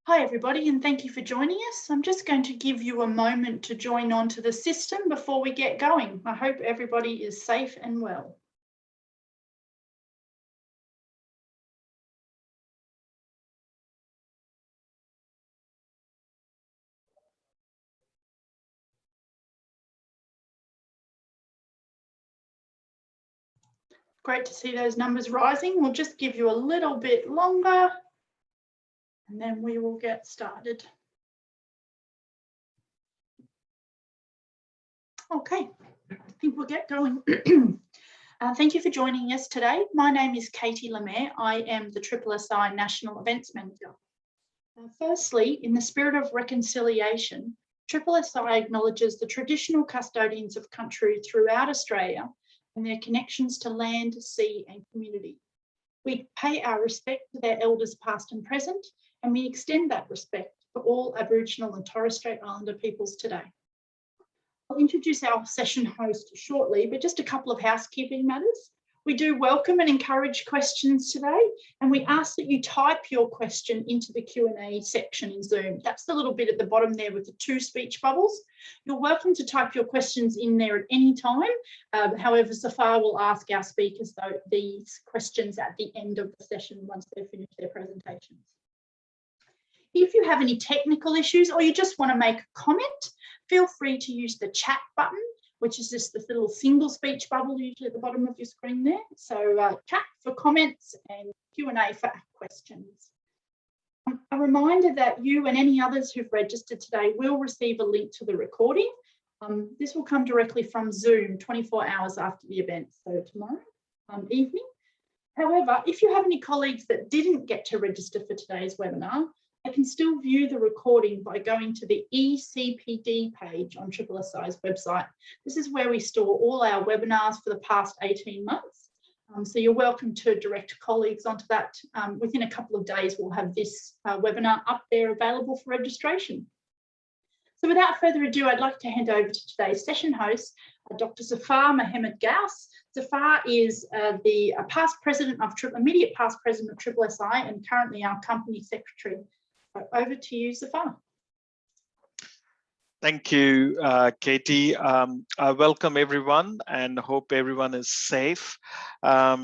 Hi everybody, and thank you for joining us. I'm just going to give you a moment to join onto the system before we get going. I hope everybody is safe and well. Great to see those numbers rising. We'll just give you a little bit longer and then we will get started. Okay, I think we'll get going. Thank you for joining us today. My name is Katie Lemaire. I am the SSSI National Events Manager. Firstly, in the spirit of reconciliation, SSSI acknowledges the traditional custodians of country throughout Australia and their connections to land, sea and community. We pay our respect to their elders past and present, and we extend that respect for all Aboriginal and Torres Strait Islander peoples today. I'll introduce our session host shortly, but just a couple of housekeeping matters. We do welcome and encourage questions today, and we ask that you type your question into the Q&A section in Zoom. That's the little bit at the bottom there with the 2 speech bubbles. You're welcome to type your questions in there at any time. However, Zaffar will ask our speakers these questions at the end of the session once they've finished their presentations. If you have any technical issues or you just want to make a comment, feel free to use the chat button, which is just this little single speech bubble usually at the bottom of your screen there. So chat for comments and Q&A for questions. A reminder that you and any others who've registered today will receive a link to the recording. This will come directly from Zoom 24 hours after the event, so tomorrow evening. However, if you have any colleagues that didn't get to register for today's webinar, they can still view the recording by going to the eCPD page on SSSI's website. This is where we store all our webinars for the past 18 months. So you're welcome to direct colleagues onto that. Within a couple of days, we'll have this webinar up there available for registration. So without further ado, I'd like to hand over to today's session host, Dr. Zaffar Mohamed-Ghouse. Zaffar is the past president of immediate past president of SSSI and currently our company secretary. Over to you, Zaffar. Thank you, Katie. I welcome everyone and hope everyone is safe. I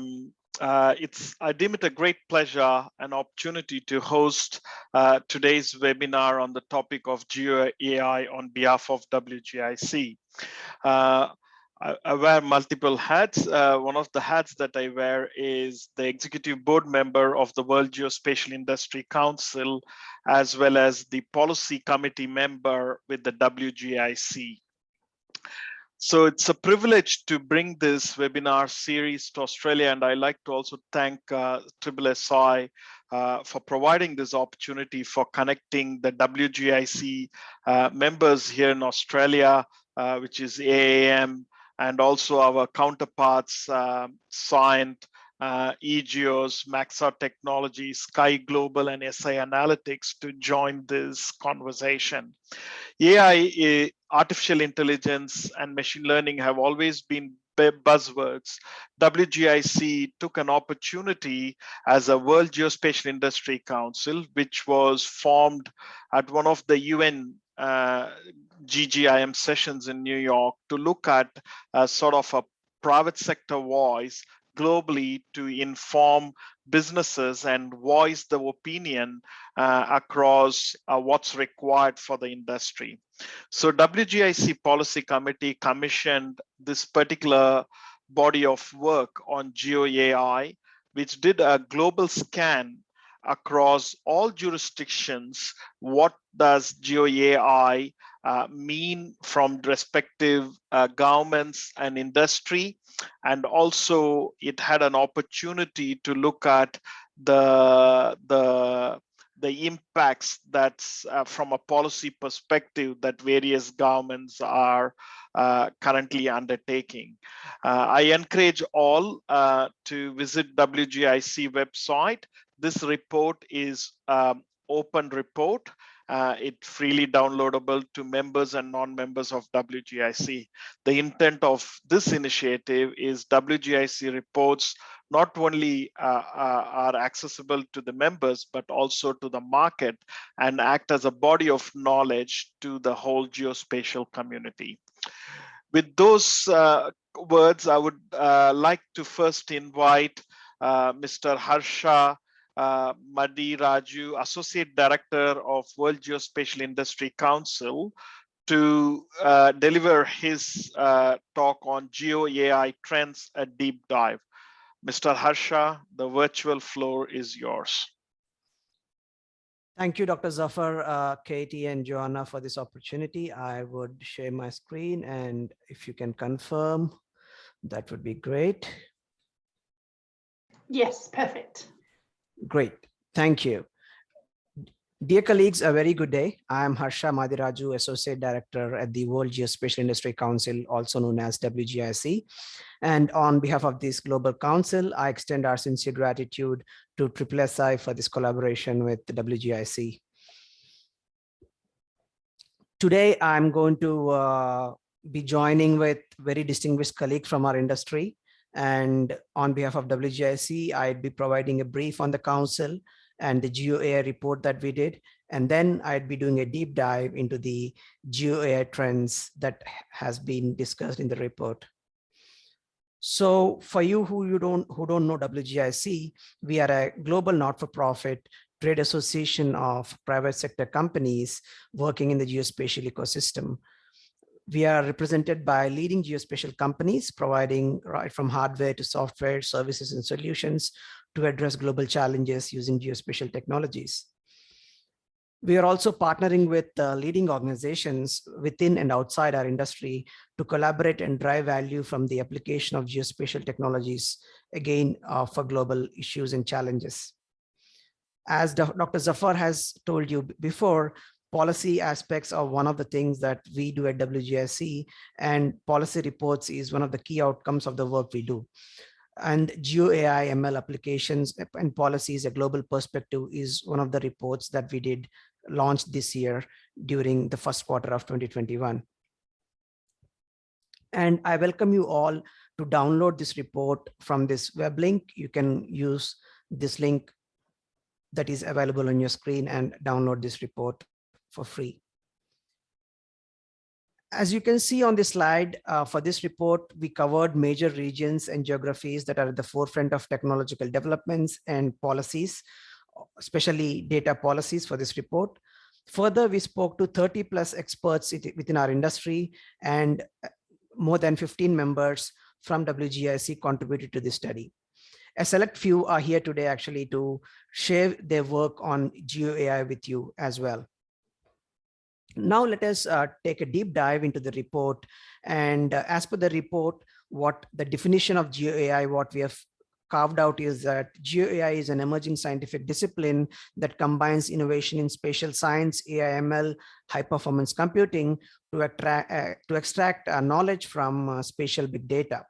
deem it a great pleasure and opportunity to host today's webinar on the topic of GeoAI on behalf of WGIC. I wear multiple hats. One of the hats that I wear is the executive board member of the World Geospatial Industry Council, as well as the policy committee member with the WGIC. So it's a privilege to bring this webinar series to Australia, and I'd like to also thank SSSI for providing this opportunity for connecting the WGIC members here in Australia, which is AAM, and also our counterparts, Cyient, e-GEOS, Maxar Technology, Sky Global, and SI Analytics to join this conversation. AI, artificial intelligence, and machine learning have always been buzzwords. WGIC took an opportunity as a World Geospatial Industry Council, which was formed at one of the UN GGIM sessions in New York to look at sort of a private sector voice globally to inform businesses and voice the opinion across what's required for the industry. So WGIC Policy Committee commissioned this particular body of work on GeoAI, which did a global scan across all jurisdictions. What does GeoAI mean from respective governments and industry? And also it had an opportunity to look at the impacts that's from a policy perspective that various governments are currently undertaking. I encourage all to visit WGIC website. This report is open report, it freely downloadable to members and non-members of WGIC. The intent of this initiative is WGIC reports not only are accessible to the members, but also to the market and act as a body of knowledge to the whole geospatial community. With those words, I would like to first invite Mr. Harsha Madi-Raju, Associate Director of World Geospatial Industry Council, to deliver his talk on GeoAI trends, a deep dive. Mr. Harsha, the virtual floor is yours. Thank you, Dr. Zaffar, Katie, and Joanna for this opportunity. I would share my screen, and if you can confirm, that would be great. Yes, perfect. Great, thank you. Dear colleagues, a very good day. I am Harsha Madi-Raju, Associate Director at the World Geospatial Industry Council, also known as WGIC. And on behalf of this global council, I extend our sincere gratitude to SSSI for this collaboration with the WGIC. Today, I'm going to be joining with very distinguished colleague from our industry. And on behalf of WGIC, I'd be providing a brief on the council and the GeoAI report that we did. And then I'd be doing a deep dive into the GeoAI trends that has been discussed in the report. So for you who don't know WGIC, we are a global not-for-profit trade association of private sector companies working in the geospatial ecosystem. We are represented by leading geospatial companies providing right from hardware to software, services, and solutions to address global challenges using geospatial technologies. We are also partnering with leading organizations within and outside our industry to collaborate and drive value from the application of geospatial technologies, again, for global issues and challenges. As Dr. Zaffar has told you before, policy aspects are one of the things that we do at WGIC, and policy reports is one of the key outcomes of the work we do. And GeoAI ML applications and policies, a global perspective, is one of the reports that we did launch this year during the first quarter of 2021. And I welcome you all to download this report from this web link. You can use this link that is available on your screen and download this report for free. As you can see on this slide, for this report, we covered major regions and geographies that are at the forefront of technological developments and policies, especially data policies for this report. Further, we spoke to 30+ experts within our industry, and more than 15 members from WGIC contributed to this study. A select few are here today actually to share their work on GeoAI with you as well. Now let us take a deep dive into the report. And as per the report, what the definition of GeoAI, what we have carved out is that GeoAI is an emerging scientific discipline that combines innovation in spatial science, AI, ML, high performance computing to extract knowledge from spatial big data.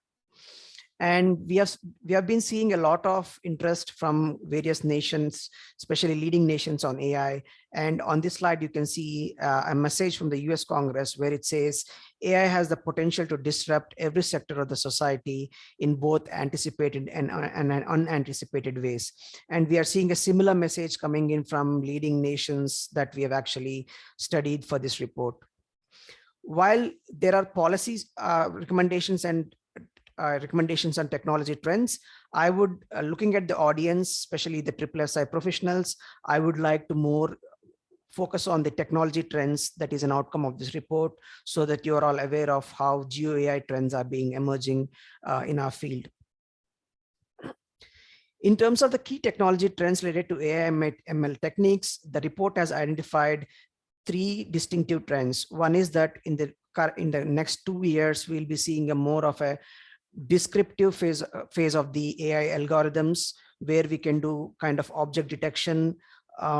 And we have been seeing a lot of interest from various nations, especially leading nations on AI. And on this slide, you can see a message from the US Congress where it says, AI has the potential to disrupt every sector of the society in both anticipated and unanticipated ways. And we are seeing a similar message coming in from leading nations that we have actually studied for this report. While there are policies, recommendations on technology trends, I would, looking at the audience, especially the SSSI professionals, I would like to more focus on the technology trends that is an outcome of this report, so that you're all aware of how GeoAI trends are being emerging in our field. In terms of the key technology trends related to AI ML techniques, the report has identified 3 distinctive trends. One is that in the next 2 years, we'll be seeing a more of a descriptive phase of the AI algorithms, where we can do kind of object detection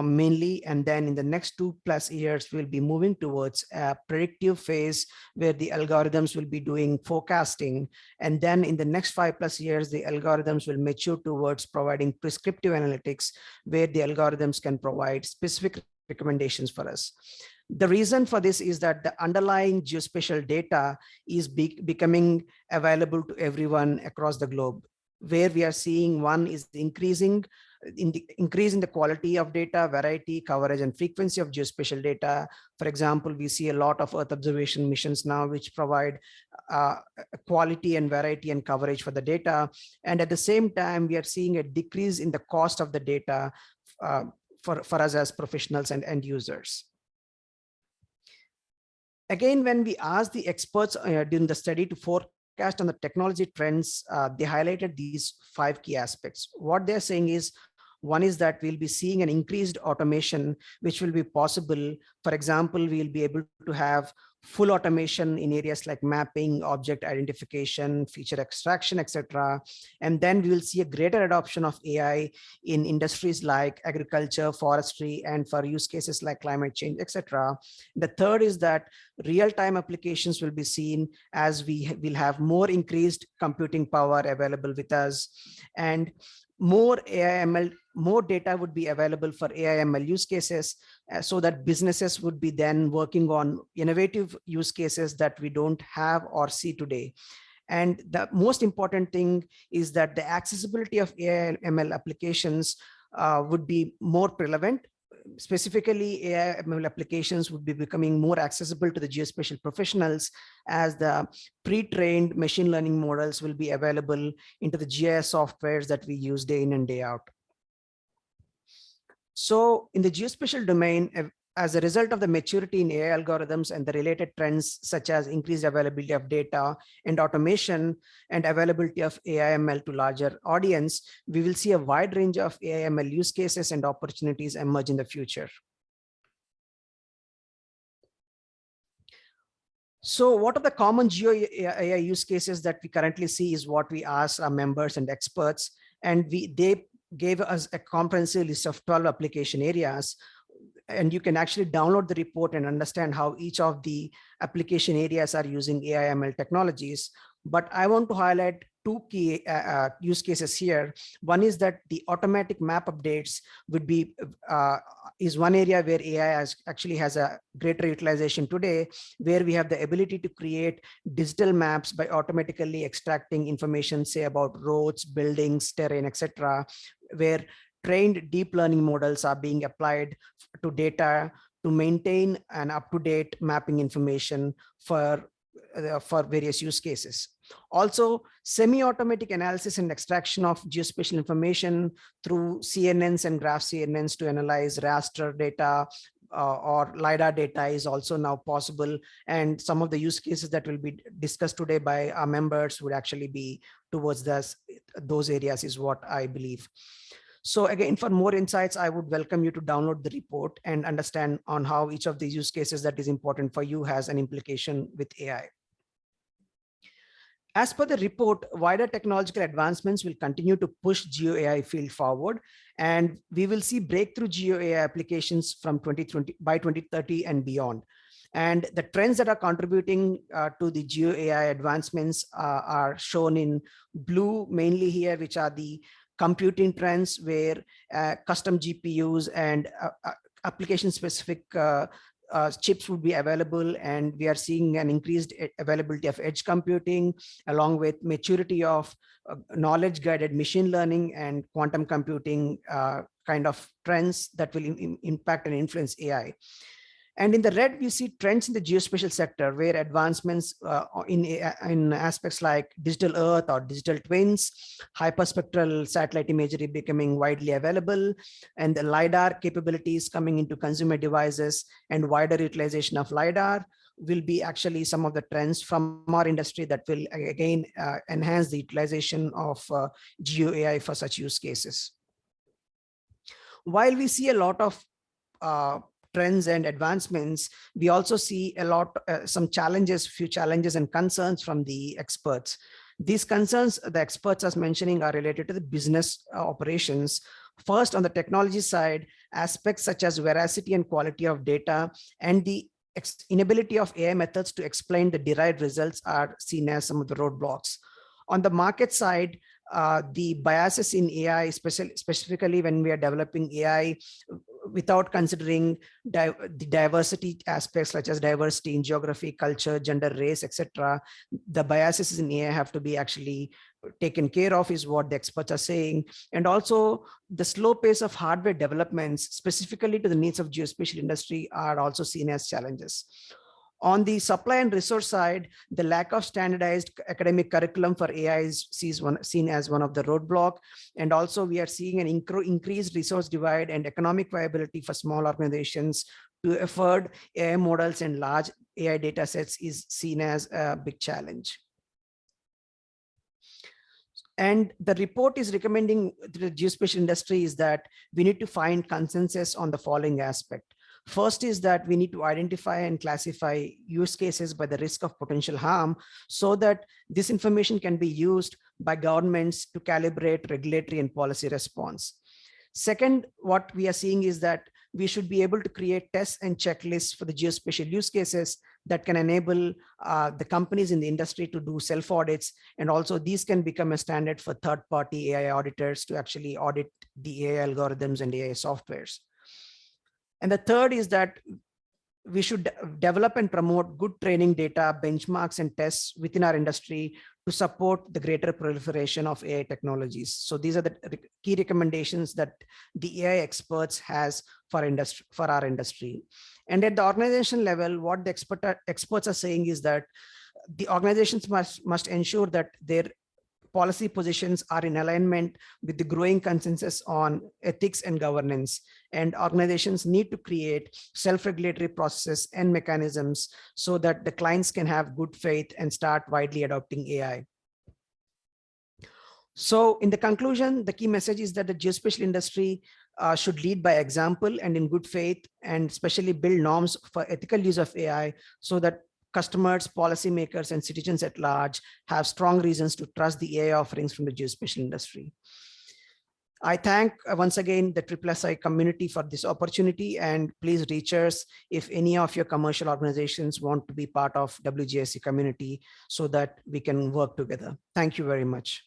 mainly. And then in the next 2+ years, we'll be moving towards a predictive phase where the algorithms will be doing forecasting. And then in the next 5+ years, the algorithms will mature towards providing prescriptive analytics, where the algorithms can provide specific recommendations for us. The reason for this is that the underlying geospatial data is becoming available to everyone across the globe. Where we are seeing one is increasing the quality of data, variety, coverage, and frequency of geospatial data. For example, we see a lot of Earth observation missions now, which provide quality and variety and coverage for the data. And at the same time, we are seeing a decrease in the cost of the data for us as professionals and end users. Again, when we asked the experts during the study to forecast on the technology trends, they highlighted these 5 key aspects. What they're saying is, one is that we'll be seeing an increased automation, which will be possible. For example, we'll be able to have full automation in areas like mapping, object identification, feature extraction, etc. And then we will see a greater adoption of AI in industries like agriculture, forestry, and for use cases like climate change, etc. The third is that real-time applications will be seen as we will have more increased computing power available with us, and more AI/ML, more data would be available for AI/ML use cases, so that businesses would be then working on innovative use cases that we don't have or see today. And the most important thing is that the accessibility of AI/ML applications would be more prevalent. Specifically, AI/ML applications would be becoming more accessible to the geospatial professionals, as the pre-trained machine learning models will be available into the GIS softwares that we use day in and day out. So in the geospatial domain, as a result of the maturity in AI algorithms and the related trends, such as increased availability of data and automation and availability of AI/ML to larger audience, we will see a wide range of AI/ML use cases and opportunities emerge in the future. So what are the common GeoAI use cases that we currently see is what we asked our members and experts, and they gave us a comprehensive list of 12 application areas. And you can actually download the report and understand how each of the application areas are using AI/ML technologies. But I want to highlight 2 key use cases here. One is that the automatic map updates would be is one area where AI actually has a greater utilization today, where we have the ability to create digital maps by automatically extracting information, say about roads, buildings, terrain, etc., where trained deep learning models are being applied to data to maintain an up-to-date mapping information for various use cases. Also, semi-automatic analysis and extraction of geospatial information through CNNs and graph CNNs to analyze raster data or LiDAR data is also now possible. And some of the use cases that will be discussed today by our members would actually be towards those areas, is what I believe. So again, for more insights, I would welcome you to download the report and understand on how each of these use cases that is important for you has an implication with AI. As per the report, wider technological advancements will continue to push GeoAI field forward, and we will see breakthrough GeoAI applications from 2020 by 2030 and beyond. And the trends that are contributing to the GeoAI advancements are shown in blue mainly here, which are the computing trends, where custom GPUs and application-specific chips would be available, and we are seeing an increased availability of edge computing, along with maturity of knowledge-guided machine learning and quantum computing kind of trends that will impact and influence AI. And in the red, we see trends in the geospatial sector, where advancements in aspects like digital Earth or digital twins, hyperspectral satellite imagery becoming widely available, and the LiDAR capabilities coming into consumer devices and wider utilization of LiDAR will be actually some of the trends from our industry that will again enhance the utilization of GeoAI for such use cases. While we see a lot of trends and advancements, we also see a lot, few challenges and concerns from the experts. These concerns, the experts are mentioning, are related to the business operations. First, on the technology side, aspects such as veracity and quality of data and the inability of AI methods to explain the derived results are seen as some of the roadblocks. On the market side, the biases in AI, specifically when we are developing AI, without considering the diversity aspects such as diversity in geography, culture, gender, race, etc. The biases in AI have to be actually taken care of, is what the experts are saying. And also the slow pace of hardware developments specifically to the needs of geospatial industry are also seen as challenges. On the supply and resource side, the lack of standardized academic curriculum for AI is seen as one of the roadblock. And also we are seeing an increased resource divide and economic viability for small organizations to afford AI models and large AI data sets is seen as a big challenge. And the report is recommending to the geospatial industry is that we need to find consensus on the following aspect. First is that we need to identify and classify use cases by the risk of potential harm so that this information can be used by governments to calibrate regulatory and policy response. Second, what we are seeing is that we should be able to create tests and checklists for the geospatial use cases that can enable the companies in the industry to do self-audits. And also these can become a standard for third-party AI auditors to actually audit the AI algorithms and AI softwares. And the third is that we should develop and promote good training data, benchmarks, and tests within our industry to support the greater proliferation of AI technologies. So these are the key recommendations that the AI experts has for our industry. And at the organization level, what the experts are saying is that the organizations must ensure that their policy positions are in alignment with the growing consensus on ethics and governance. And organizations need to create self-regulatory processes and mechanisms so that the clients can have good faith and start widely adopting AI. So in the conclusion, the key message is that the geospatial industry should lead by example and in good faith, and especially build norms for ethical use of AI so that customers, policymakers, and citizens at large have strong reasons to trust the AI offerings from the geospatial industry. I thank once again the SSSI community for this opportunity, and please reach us if any of your commercial organizations want to be part of WGIC community so that we can work together. Thank you very much.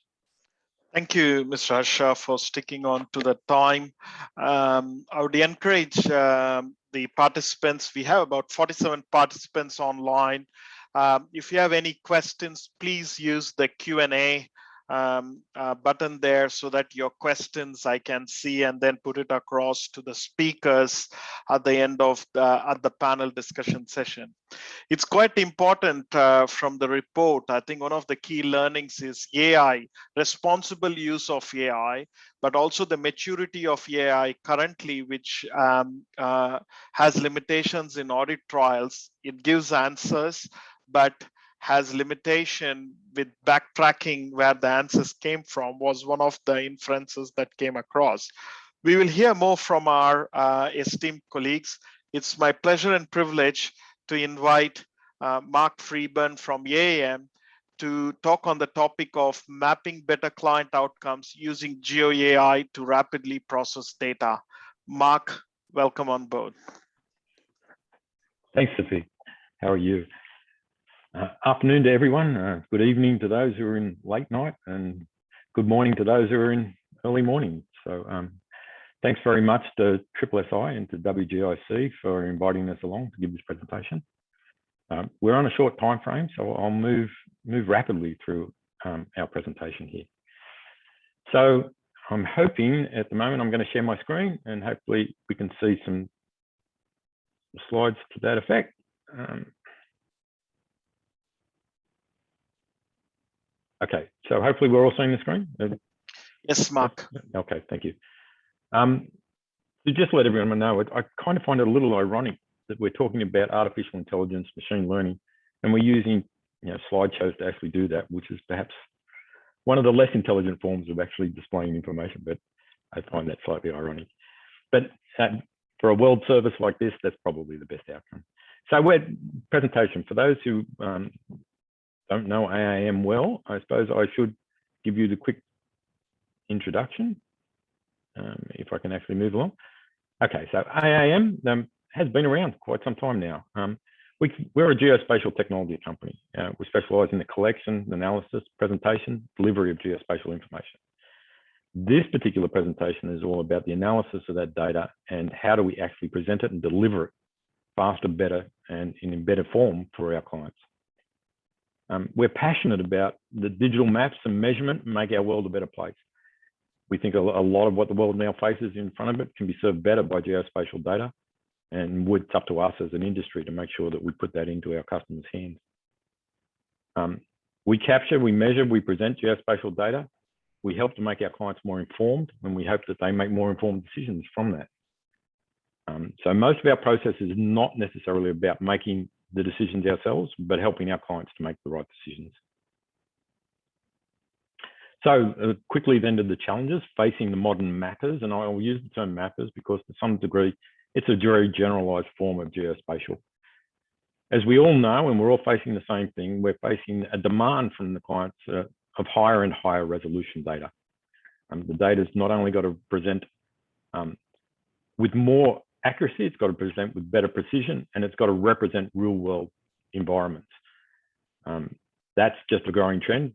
Thank you, Mr. Harsha, for sticking on to the time. I would encourage the participants. We have about 47 participants online. If you have any questions, please use the Q&A button there so that your questions I can see and then put it across to the speakers at the end of the panel discussion session. It's quite important from the report. I think one of the key learnings is AI, responsible use of AI, but also the maturity of AI currently, which has limitations in audit trials. It gives answers, but has limitation with backtracking where the answers came from, was one of the inferences that came across. We will hear more from our esteemed colleagues. It's my pleasure and privilege to invite Mark Freeburn from EAM to talk on the topic of mapping better client outcomes using GeoAI to rapidly process data. Mark, welcome on board. Thanks, Sophie. How are you? Afternoon to everyone. Good evening to those who are in late night, and good morning to those who are in early morning. So thanks very much to SSSI and to WGIC for inviting us along to give this presentation. We're on a short time frame, so I'll move rapidly through our presentation here. So I'm hoping at the moment I'm going to share my screen, and hopefully we can see some slides to that effect. Okay, so hopefully we're all seeing the screen. Yes, Mark. Okay, thank you. To just let everyone know, I kind of find it a little ironic that we're talking about artificial intelligence, machine learning, and we're using slideshows to actually do that, which is perhaps one of the less intelligent forms of actually displaying information, but I find that slightly ironic. But for a world service like this, that's probably the best outcome. So presentation, for those who don't know AIM well, I suppose I should give you the quick introduction, if I can actually move along. Okay, so AIM has been around quite some time now. We're a geospatial technology company. We specialize in the collection, analysis, presentation, delivery of geospatial information. This particular presentation is all about the analysis of that data and how do we actually present it and deliver it faster, better, and in better form for our clients. We're passionate about the digital maps and measurement make our world a better place. We think a lot of what the world now faces in front of it can be served better by geospatial data, and it's up to us as an industry to make sure that we put that into our customers' hands. We capture, we measure, we present geospatial data. We help to make our clients more informed, and we hope that they make more informed decisions from that. So most of our process is not necessarily about making the decisions ourselves, but helping our clients to make the right decisions. So quickly then to the challenges facing the modern mappers, and I will use the term mappers because to some degree, it's a very generalized form of geospatial. As we all know, and we're all facing the same thing, we're facing a demand from the clients of higher and higher resolution data. The data's not only got to present with more accuracy, it's got to present with better precision, and it's got to represent real world environments. That's just a growing trend.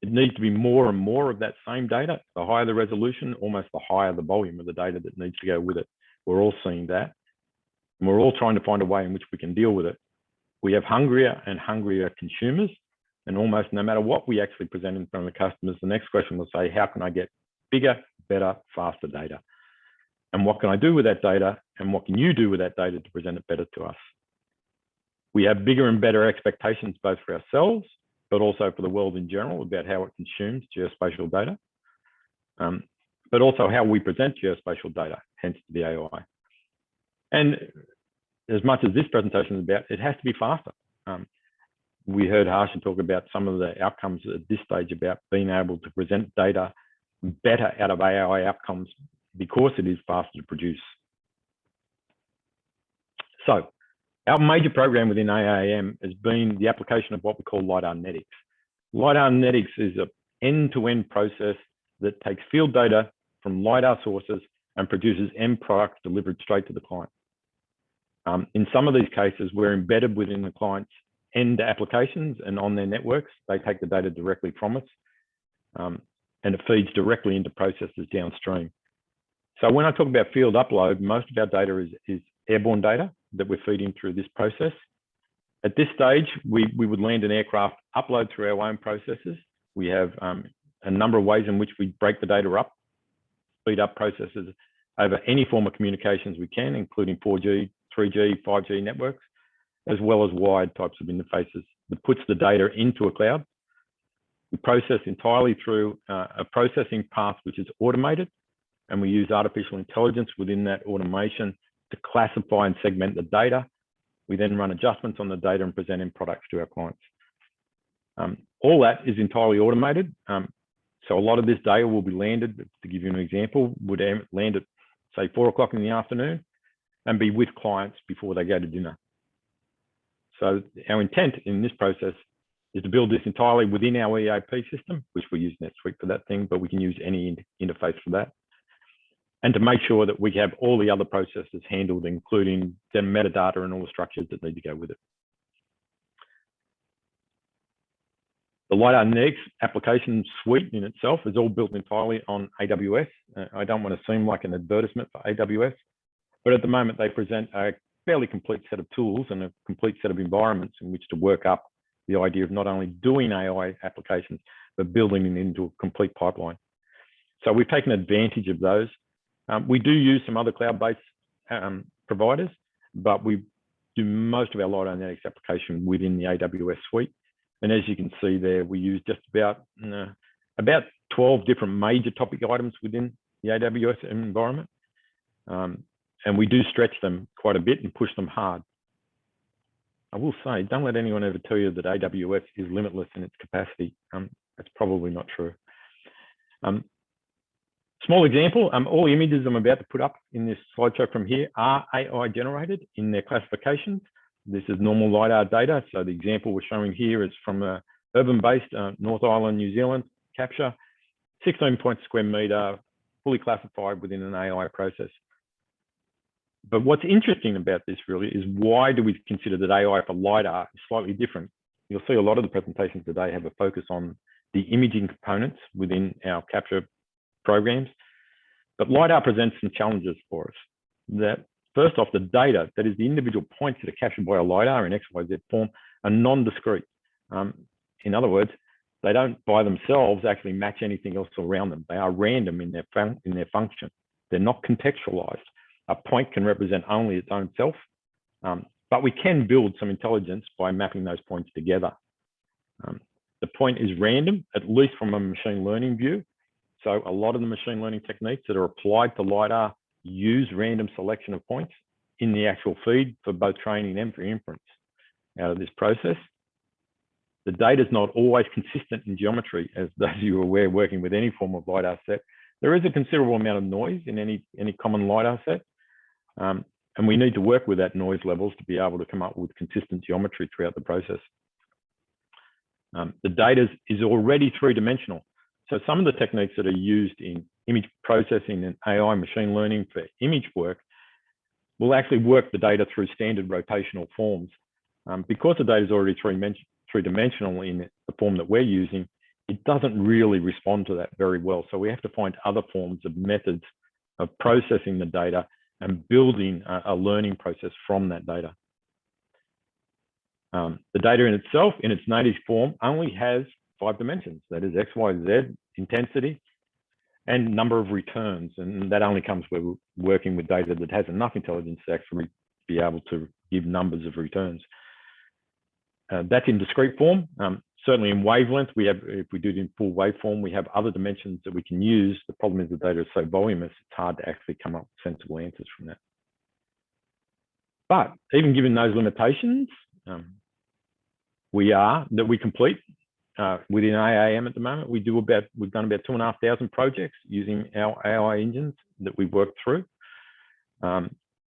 It needs to be more and more of that same data. The higher the resolution, almost the higher the volume of the data that needs to go with it. We're all seeing that. And we're all trying to find a way in which we can deal with it. We have hungrier and hungrier consumers, and almost no matter what we actually present in front of the customers, the next question will say, how can I get bigger, better, faster data? And what can I do with that data? And what can you do with that data to present it better to us? We have bigger and better expectations, both for ourselves, but also for the world in general about how it consumes geospatial data, but also how we present geospatial data, hence the AI. And as much as this presentation is about, it has to be faster. We heard Harsha talk about some of the outcomes at this stage about being able to present data better out of AI outcomes because it is faster to produce. So our major program within AAM has been the application of what we call LiDAR-netics. LiDAR-netics is an end-to-end process that takes field data from LiDAR sources and produces end products delivered straight to the client. In some of these cases, we're embedded within the client's end applications and on their networks. They take the data directly from us, and it feeds directly into processes downstream. So when I talk about field upload, most of our data is airborne data that we're feeding through this process. At this stage, we would land an aircraft, upload through our own processes. We have a number of ways in which we break the data up, speed up processes over any form of communications we can, including 4G, 3G, 5G networks, as well as wired types of interfaces that puts the data into a cloud. We process entirely through a processing path which is automated, and we use artificial intelligence within that automation to classify and segment the data. We then run adjustments on the data and present end products to our clients. All that is entirely automated. So a lot of this data will be landed, to give you an example, would land at say 4 o'clock in the afternoon and be with clients before they go to dinner. So our intent in this process is to build this entirely within our EAP system, which we use NetSuite for that thing, but we can use any interface for that. And to make sure that we have all the other processes handled, including the metadata and all the structures that need to go with it. The LiDAR-netics application suite in itself is all built entirely on AWS. I don't want to seem like an advertisement for AWS, but at the moment they present a fairly complete set of tools and a complete set of environments in which to work up the idea of not only doing AI applications, but building them into a complete pipeline. So we've taken advantage of those. We do use some other cloud-based providers, but we do most of our LiDAR-netics application within the AWS suite. And as you can see there, we use just about 12 different major topic items within the AWS environment. And we do stretch them quite a bit and push them hard. I will say, don't let anyone ever tell you that AWS is limitless in its capacity. That's probably not true. Small example, all the images I'm about to put up in this slideshow from here are AI generated in their classifications. This is normal LiDAR data. So the example we're showing here is from a urban-based North Island, New Zealand capture, 16 points square meter, fully classified within an AI process. But what's interesting about this really is why do we consider that AI for LiDAR is slightly different? You'll see a lot of the presentations today have a focus on the imaging components within our capture programs. But LiDAR presents some challenges for us. That first off, the data, that is the individual points that are captured by a LiDAR in XYZ form, are non-discrete. In other words, they don't by themselves actually match anything else around them. They are random in their function. They're not contextualized. A point can represent only its own self, but we can build some intelligence by mapping those points together. The point is random, at least from a machine learning view. So a lot of the machine learning techniques that are applied to LiDAR use random selection of points in the actual feed for both training and for inference out of this process. The data is not always consistent in geometry, as those of you are aware working with any form of LiDAR set. There is a considerable amount of noise in any common LiDAR set, and we need to work with that noise levels to be able to come up with consistent geometry throughout the process. The data is already three-dimensional. So some of the techniques that are used in image processing and AI machine learning for image work will actually work the data through standard rotational forms. Because the data is already three-dimensional in the form that we're using, it doesn't really respond to that very well. So we have to find other forms of methods of processing the data and building a learning process from that data. The data in itself, in its native form, only has 5 dimensions. That is X, Y, Z, intensity, and number of returns. And that only comes when we're working with data that has enough intelligence to actually be able to give numbers of returns. That's in discrete form. Certainly in wavelength, we have, if we do it in full waveform, we have other dimensions that we can use. The problem is the data is so voluminous, it's hard to actually come up with sensible answers from that. But even given those limitations, we complete within AAM at the moment. We've done about 2,500 projects using our AI engines that we've worked through. And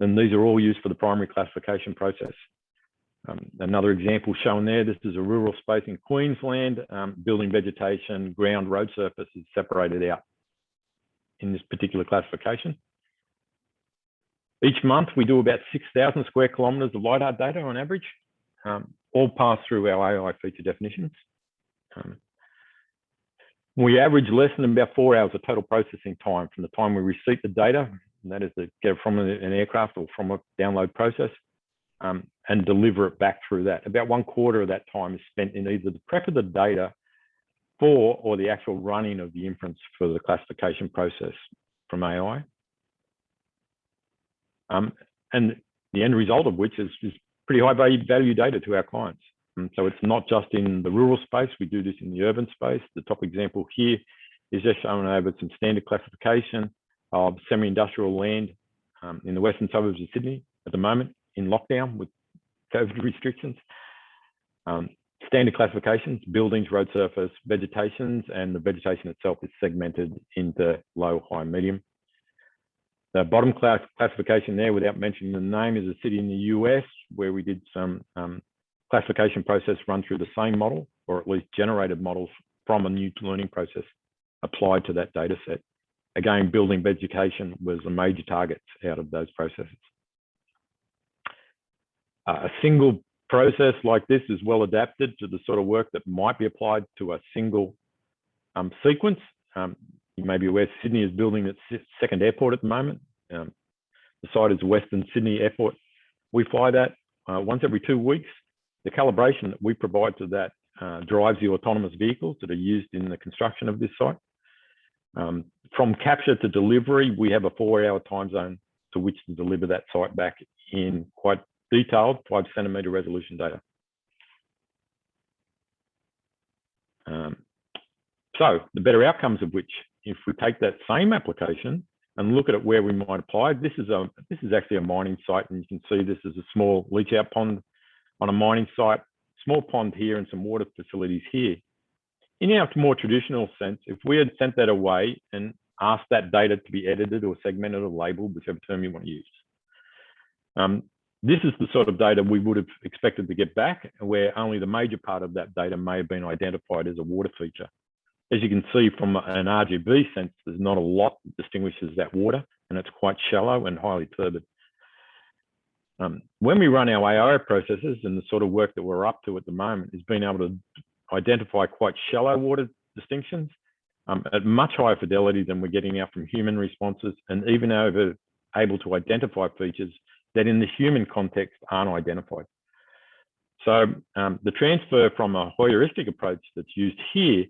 these are all used for the primary classification process. Another example shown there, this is a rural space in Queensland. Building vegetation, ground, road surface is separated out in this particular classification. Each month, we do about 6,000 square kilometres of LiDAR data on average, all pass through our AI feature definitions. We average less than about 4 hours of total processing time from the time we receive the data, and that is to get it from an aircraft or from a download process, and deliver it back through that. About 1/4 of that time is spent in either the prep of the data for or the actual running of the inference for the classification process from AI. And the end result of which is pretty high value data to our clients. And so it's not just in the rural space, we do this in the urban space. The top example here is just showing over some standard classification of semi-industrial land in the western suburbs of Sydney at the moment in lockdown with COVID restrictions. Standard classifications, buildings, road surface, vegetations, and the vegetation itself is segmented into low, high, medium. The bottom classification there, without mentioning the name, is a city in the US where we did some classification process run through the same model, or at least generated models from a new learning process applied to that data set. Again, building vegetation was a major target out of those processes. A single process like this is well adapted to the sort of work that might be applied to a single sequence. You may be aware Sydney is building its second airport at the moment. The site is Western Sydney Airport. We fly that once every 2 weeks. The calibration that we provide to that drives the autonomous vehicles that are used in the construction of this site. From capture to delivery, we have a 4-hour time zone to which to deliver that site back in quite detailed 5 centimetre resolution data. So the better outcomes of which, if we take that same application and look at it where we might apply, this is actually a mining site, and you can see this is a small leach out pond on a mining site, small pond here and some water facilities here. In our more traditional sense, if we had sent that away and asked that data to be edited or segmented or labeled, whichever term you want to use, this is the sort of data we would have expected to get back, where only the major part of that data may have been identified as a water feature. As you can see from an RGB sense, there's not a lot that distinguishes that water, and it's quite shallow and highly turbid. When we run our AI processes, and the sort of work that we're up to at the moment is being able to identify quite shallow water distinctions at much higher fidelity than we're getting out from human responses, and even able to identify features that in the human context aren't identified. So the transfer from a heuristic approach that's used here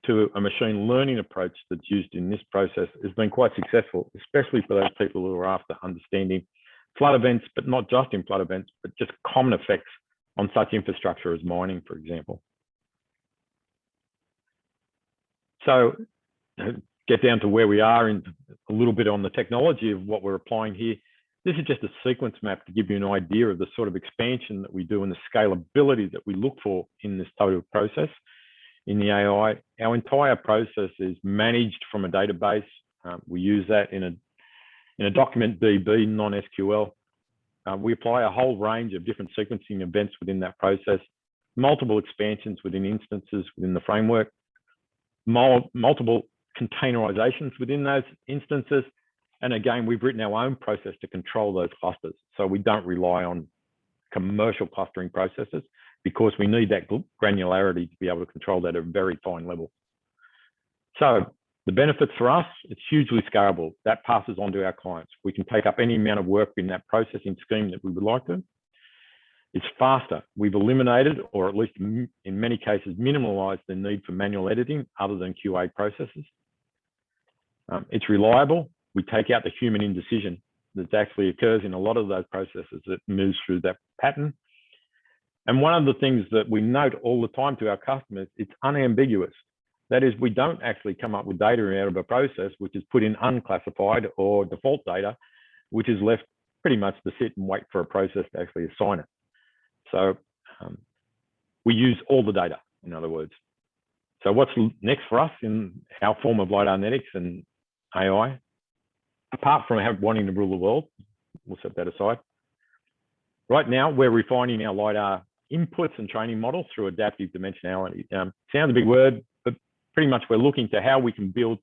to a machine learning approach that's used in this process has been quite successful, especially for those people who are after understanding flood events, but not just in flood events, but just common effects on such infrastructure as mining, for example. So get down to where we are in a little bit on the technology of what we're applying here. This is just a sequence map to give you an idea of the sort of expansion that we do and the scalability that we look for in this total process. In the AI, our entire process is managed from a database. We use that in a document DB, non-SQL. We apply a whole range of different sequencing events within that process, multiple expansions within instances within the framework, multiple containerizations within those instances. And again, we've written our own process to control those clusters. So we don't rely on commercial clustering processes because we need that granularity to be able to control that at a very fine level. So the benefits for us, it's hugely scalable. That passes on to our clients. We can take up any amount of work in that processing scheme that we would like to. It's faster. We've eliminated, or at least in many cases, minimalized the need for manual editing other than QA processes. It's reliable. We take out the human indecision that actually occurs in a lot of those processes that moves through that pattern. And one of the things that we note all the time to our customers, it's unambiguous. That is, we don't actually come up with data out of a process which is put in unclassified or default data, which is left pretty much to sit and wait for a process to actually assign it. So we use all the data, in other words. So what's next for us in our form of lidar-netics and AI? Apart from wanting to rule the world, we'll set that aside. Right now, we're refining our LiDAR inputs and training models through adaptive dimensionality. Sounds a big word, but pretty much we're looking to how we can build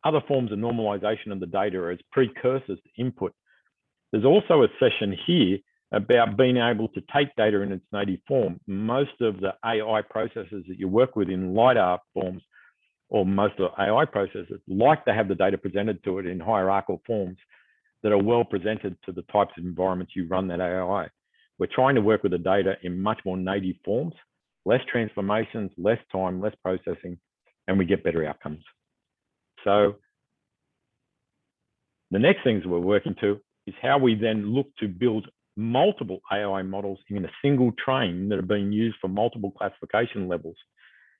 other forms of normalization of the data as precursors to input. There's also a session here about being able to take data in its native form. Most of the AI processes that you work with in LiDAR forms, or most of the AI processes, like to have the data presented to it in hierarchical forms that are well presented to the types of environments you run that AI. We're trying to work with the data in much more native forms, less transformations, less time, less processing, and we get better outcomes. So the next things we're working to is how we then look to build multiple AI models in a single train that are being used for multiple classification levels.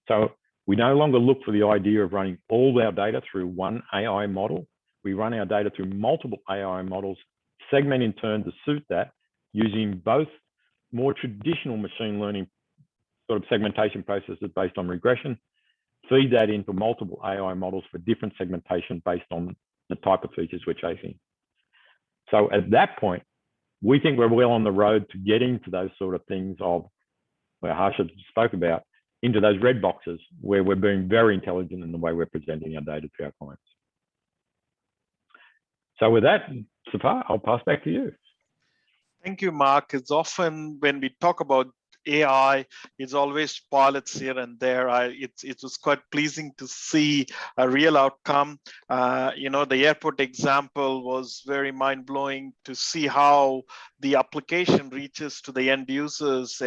So we no longer look for the idea of running all our data through one AI model. We run our data through multiple AI models, segment in turn to suit that, using both more traditional machine learning sort of segmentation processes based on regression, feed that into multiple AI models for different segmentation based on the type of features we're chasing. So at that point, we think we're well on the road to getting to those sort of things of where Harsha spoke about, into those red boxes where we're being very intelligent in the way we're presenting our data to our clients. So with that, Zaffar, I'll pass back to you. Thank you, Mark. It's often when we talk about AI, it's always pilots here and there. It was quite pleasing to see a real outcome. The airport example was very mind-blowing to see how the application reaches to the end users,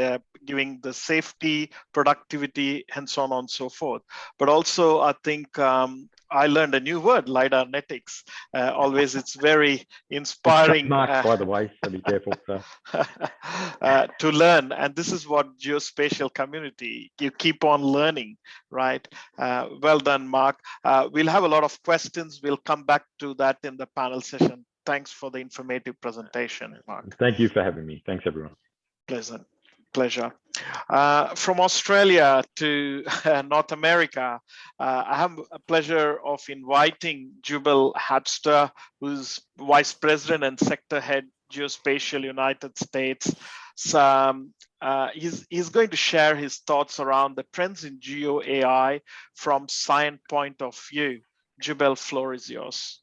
giving the safety, productivity, and so on and so forth. But also, I think I learned a new word, lidar-netics. Always, it's very inspiring. Mark, by the way, so be careful. To learn, and this is what geospatial community, you keep on learning, right? Well done, Mark. We'll have a lot of questions. We'll come back to that in the panel session. Thanks for the informative presentation, Mark. Thank you for having me. Thanks, everyone. Pleasure. From Australia to North America, I have a pleasure of inviting Jubal Habster, who's Vice President and Sector Head, Geospatial United States. So, he's going to share his thoughts around the trends in GeoAI from Cyient point of view. Jubal, floor is yours.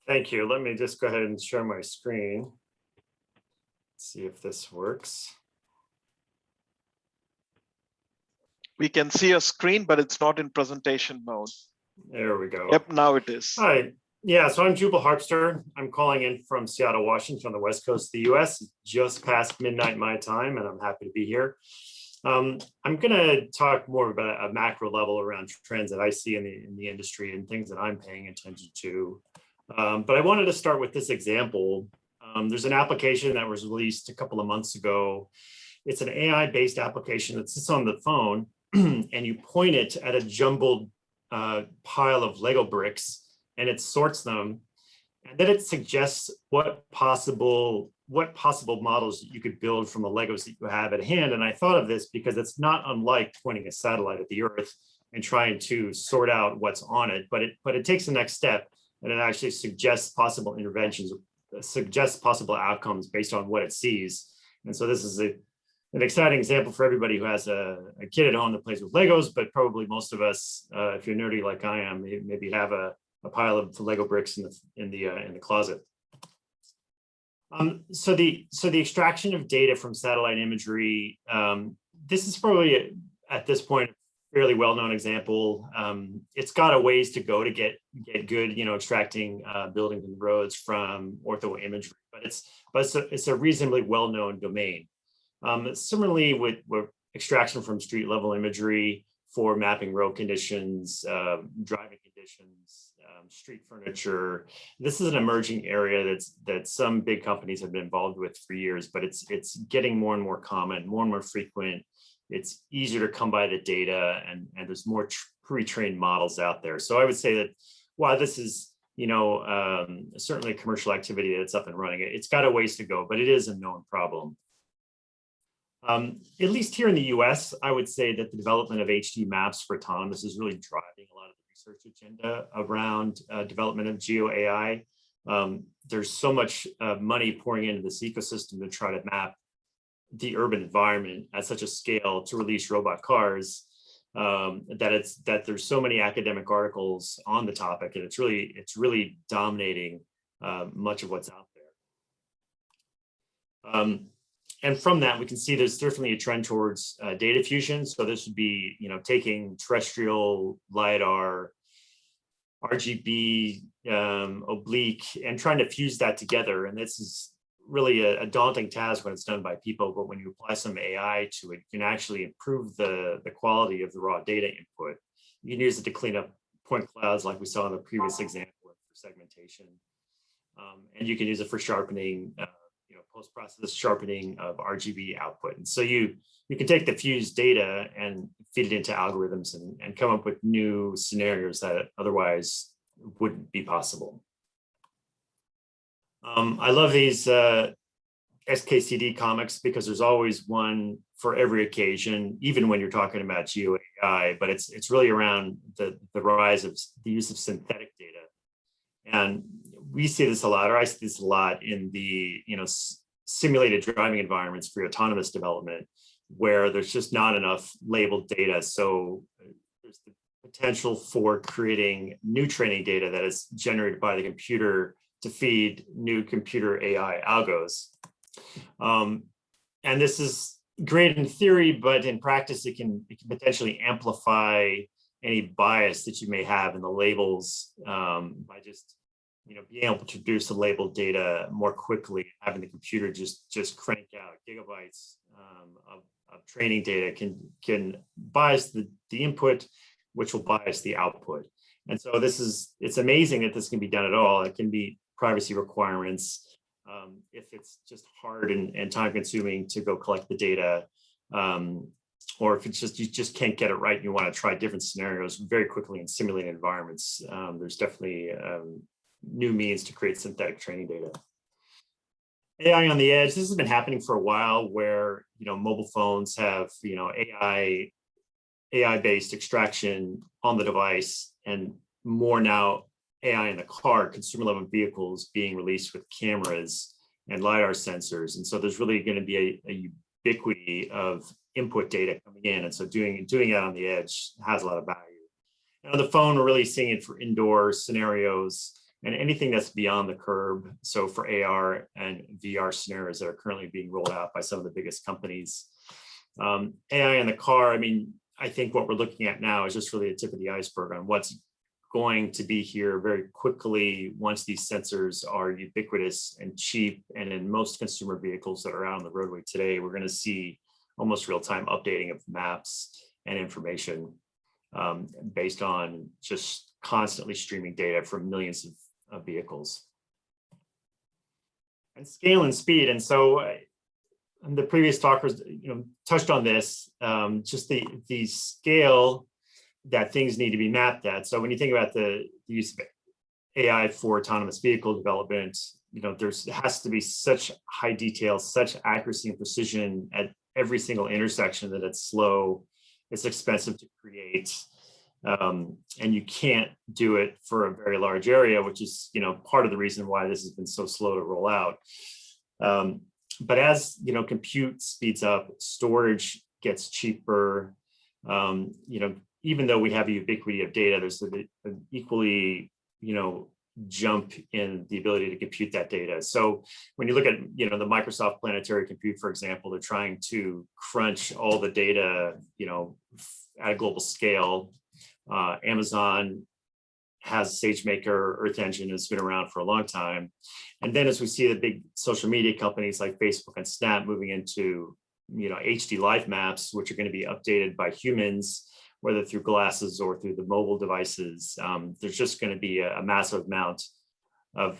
Thank you. Let me just go ahead and share my screen. See if this works. We can see your screen, but it's not in presentation mode. There we go. Yep, now it is. Hi. Yeah, so I'm Jubal Harpster. I'm calling in from Seattle, Washington, on the west coast of the US, just past midnight my time, and I'm happy to be here. I'm going to talk more about a macro level around trends that I see in the industry and things that I'm paying attention to. But I wanted to start with this example. There's an application that was released a couple of months ago. It's an AI-based application that sits on the phone, and you point it at a jumbled pile of Lego bricks, and it sorts them, and then it suggests what possible models you could build from the Legos that you have at hand. And I thought of this because it's not unlike pointing a satellite at the Earth and trying to sort out what's on it, but it takes the next step, and it actually suggests possible interventions, suggests possible outcomes based on what it sees. And so this is an exciting example for everybody who has a kid at home that plays with Legos, but probably most of us, if you're nerdy like I am, maybe have a pile of Lego bricks in the closet. So the extraction of data from satellite imagery, this is probably at this point a fairly well-known example. It's got a ways to go to get good, extracting buildings and roads from ortho imagery, but it's a reasonably well-known domain. Similarly with extraction from street level imagery for mapping road conditions, driving conditions, street furniture. This is an emerging area that some big companies have been involved with for years, but it's getting more and more common, more and more frequent. It's easier to come by the data, and there's more pre-trained models out there. So I would say that while this is certainly a commercial activity that's up and running, it's got a ways to go, but it is a known problem. At least here in the US, I would say that the development of HD maps for autonomous is really driving a lot of the research agenda around development of GeoAI. There's so much money pouring into this ecosystem to try to map the urban environment at such a scale to release robot cars that there's so many academic articles on the topic, and it's really dominating much of what's out there. And from that, we can see there's certainly a trend towards data fusion. So this would be, taking terrestrial LiDAR, RGB, oblique, and trying to fuse that together. And this is really a daunting task when it's done by people, but when you apply some AI to it, you can actually improve the quality of the raw data input. You can use it to clean up point clouds like we saw in the previous example for segmentation. And you can use it for sharpening, post-process sharpening of RGB output. And so you can take the fused data and feed it into algorithms and come up with new scenarios that otherwise wouldn't be possible. I love these SKCD comics because there's always one for every occasion, even when you're talking about GeoAI, but it's really around the rise of the use of synthetic data. And we see this a lot, or I see this a lot in the simulated driving environments for autonomous development, where there's just not enough labeled data. So there's the potential for creating new training data that is generated by the computer to feed new computer AI algos. And this is great in theory, but in practice, it can potentially amplify any bias that you may have in the labels by just being able to produce the labeled data more quickly. Having the computer just crank out gigabytes of training data can bias the input, which will bias the output. And so it's amazing that this can be done at all. It can be privacy requirements if it's just hard and time consuming to go collect the data, or if it's you just can't get it right and you want to try different scenarios very quickly in simulated environments. There's definitely new means to create synthetic training data. AI on the edge, this has been happening for a while, where mobile phones have AI-based extraction on the device, and more now AI in the car, consumer level vehicles being released with cameras and LiDAR sensors. And so there's really going to be a ubiquity of input data coming in. And so doing it on the edge has a lot of value. And on the phone, we're really seeing it for indoor scenarios and anything that's beyond the curb. So for AR and VR scenarios that are currently being rolled out by some of the biggest companies. AI in the car, I mean, I think what we're looking at now is just really the tip of the iceberg on what's going to be here very quickly once these sensors are ubiquitous and cheap. And in most consumer vehicles that are out on the roadway today, we're going to see almost real-time updating of maps and information based on just constantly streaming data from millions of vehicles. And scale and speed. And so the previous talkers, touched on this, just the scale that things need to be mapped at. So when you think about the use of AI for autonomous vehicle development, there has to be such high detail, such accuracy and precision at every single intersection that it's slow, it's expensive to create, and you can't do it for a very large area, which is part of the reason why this has been so slow to roll out. But as compute speeds up, storage gets cheaper. Even though we have a ubiquity of data, there's an equally jump in the ability to compute that data. So when you look at the Microsoft Planetary Compute, for example, they're trying to crunch all the data at a global scale. Amazon has SageMaker, Earth Engine has been around for a long time. And then as we see the big social media companies like Facebook and Snap moving into HD live maps, which are going to be updated by humans, whether through glasses or through the mobile devices, there's just going to be a massive amount of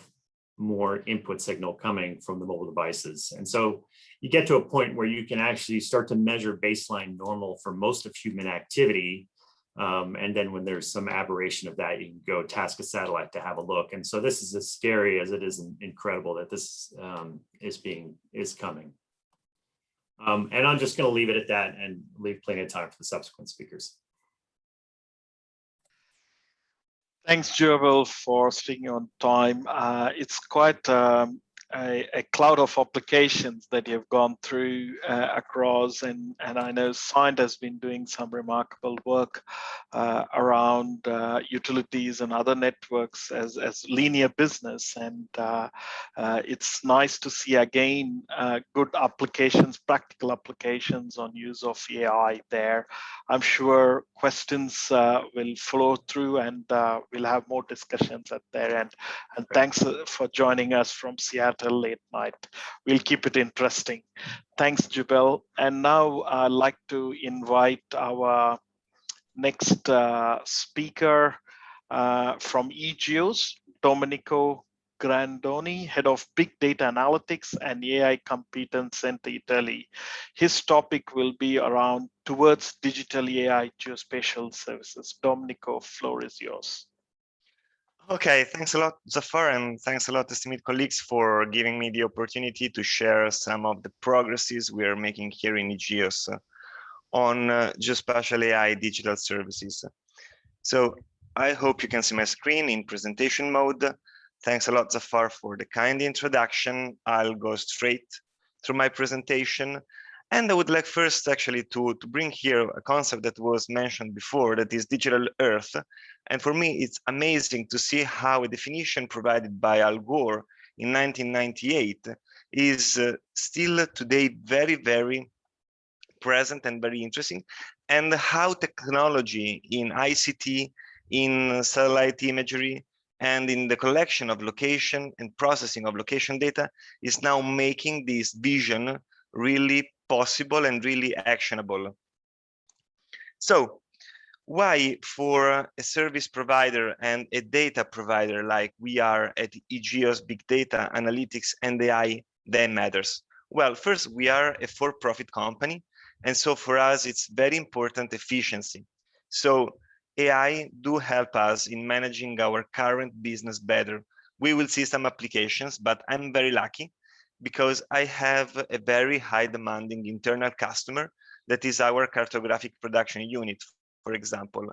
more input signal coming from the mobile devices. And so you get to a point where you can actually start to measure baseline normal for most of human activity. And then when there's some aberration of that, you can go task a satellite to have a look. And so this is as scary as it is incredible that this is coming. And I'm just going to leave it at that and leave plenty of time for the subsequent speakers. Thanks, Joel, for sticking on time. It's quite a cloud of applications that you've gone through across, and I know Cyient has been doing some remarkable work around utilities and other networks as linear business, and it's nice to see again good applications, practical applications on use of AI there. I'm sure questions will flow through, and we'll have more discussions at their end. And thanks for joining us from Seattle late night. We'll keep it interesting. Thanks, Jubel. And now I'd like to invite our next speaker from e-GEOS, Domenico Grandoni, Head of Big Data Analytics and AI Competence Center, Italy. His topic will be around towards digital AI geospatial services. Domenico, floor is yours. Okay, thanks a lot, Zaffar, and thanks a lot, esteemed colleagues, for giving me the opportunity to share some of the progresses we are making here in e-GEOS on Geospatial AI digital services. So I hope you can see my screen in presentation mode. Thanks a lot, Zaffar, for the kind introduction. I'll go straight through my presentation. And I would like first actually to bring here a concept that was mentioned before, that is digital Earth. And for me, it's amazing to see how a definition provided by Al Gore in 1998 is still today very, very present and very interesting, and how technology in ICT, in satellite imagery, and in the collection of location and processing of location data is now making this vision really possible and really actionable. So why, for a service provider and a data provider like we are at e-GEOS Big Data Analytics and AI, that matters? Well, first, we are a for-profit company, and so for us it's very important efficiency. So AI do help us in managing our current business better. We will see some applications, but I'm very lucky because I have a very high demanding internal customer that is our cartographic production unit, for example.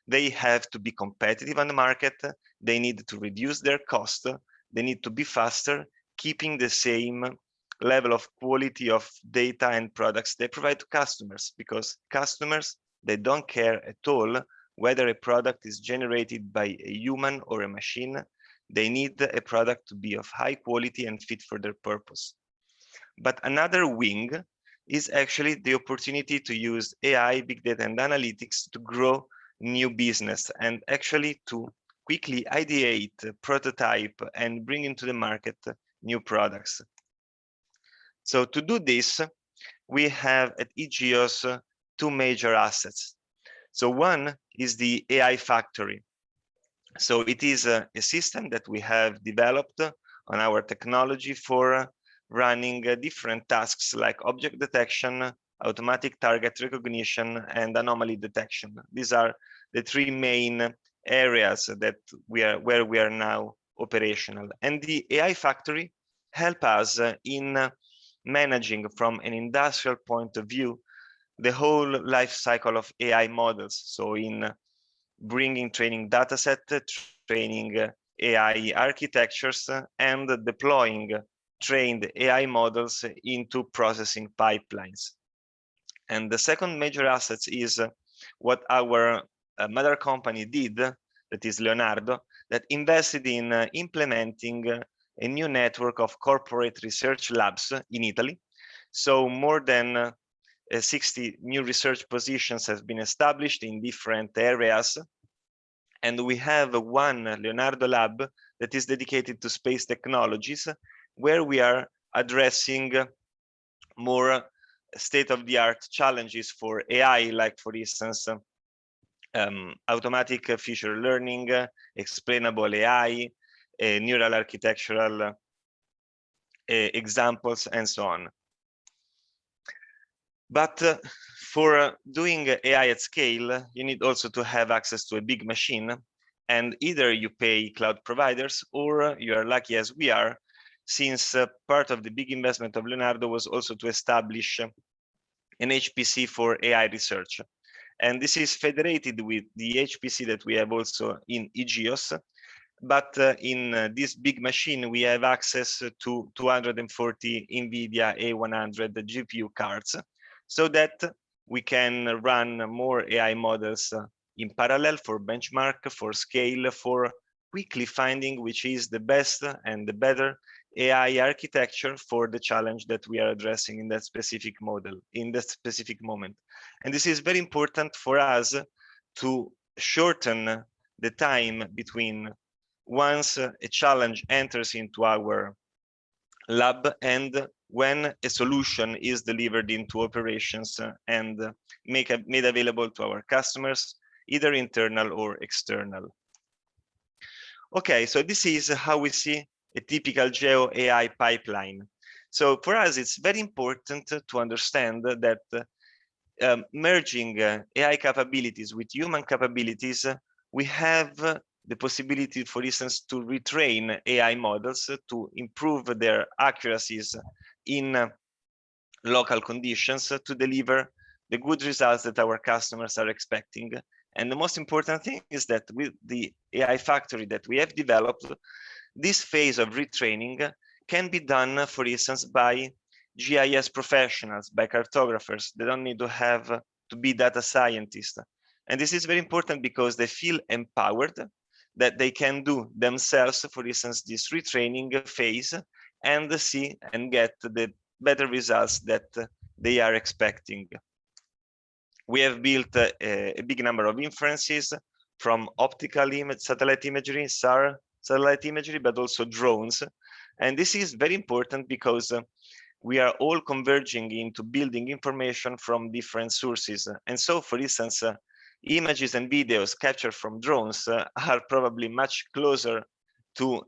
They have to be competitive on the market. They need to reduce their cost. They need to be faster, keeping the same level of quality of data and products they provide to customers, because customers, they don't care at all whether a product is generated by a human or a machine. They need a product to be of high quality and fit for their purpose. But another wing is actually the opportunity to use AI, big data, and analytics to grow new business and actually to quickly ideate, prototype, and bring into the market new products. So to do this, we have at e-GEOS two major assets. So one is the AI factory. So it is a system that we have developed on our technology for running different tasks like object detection, automatic target recognition, and anomaly detection. These are the three main areas that where we are now operational. And the AI factory help us in managing from an industrial point of view the whole life cycle of AI models. So in bringing training dataset, training AI architectures, and deploying trained AI models into processing pipelines. And the second major asset is what our mother company did, that is Leonardo, that invested in implementing a new network of corporate research labs in Italy. So more than 60 new research positions have been established in different areas. And we have one Leonardo lab that is dedicated to space technologies, where we are addressing more state-of-the-art challenges for AI, like, for instance, automatic feature learning, explainable AI, neural architectural examples, and so on. But for doing AI at scale, you need also to have access to a big machine, and either you pay cloud providers or you are lucky, as we are, since part of the big investment of Leonardo was also to establish an HPC for AI research. And this is federated with the HPC that we have also in e-GEOS. But in this big machine, we have access to 240 NVIDIA A100 GPU cards, so that we can run more AI models in parallel for benchmark, for scale, for quickly finding which is the best and the better AI architecture for the challenge that we are addressing in that specific model, in that specific moment. And this is very important for us to shorten the time between once a challenge enters into our lab and when a solution is delivered into operations and made available to our customers, either internal or external. Okay, so this is how we see a typical Geo AI pipeline. So for us, it's very important to understand that merging AI capabilities with human capabilities, we have the possibility, for instance, to retrain AI models to improve their accuracies in local conditions to deliver the good results that our customers are expecting. And the most important thing is that with the AI factory that we have developed, this phase of retraining can be done, for instance, by GIS professionals, by cartographers. They don't need to have to be data scientists. And this is very important because they feel empowered that they can do themselves, for instance, this retraining phase and see and get the better results that they are expecting. We have built a big number of inferences from optical satellite imagery, SAR satellite imagery, but also drones. And this is very important because we are all converging into building information from different sources. And so, for instance, images and videos captured from drones are probably much closer to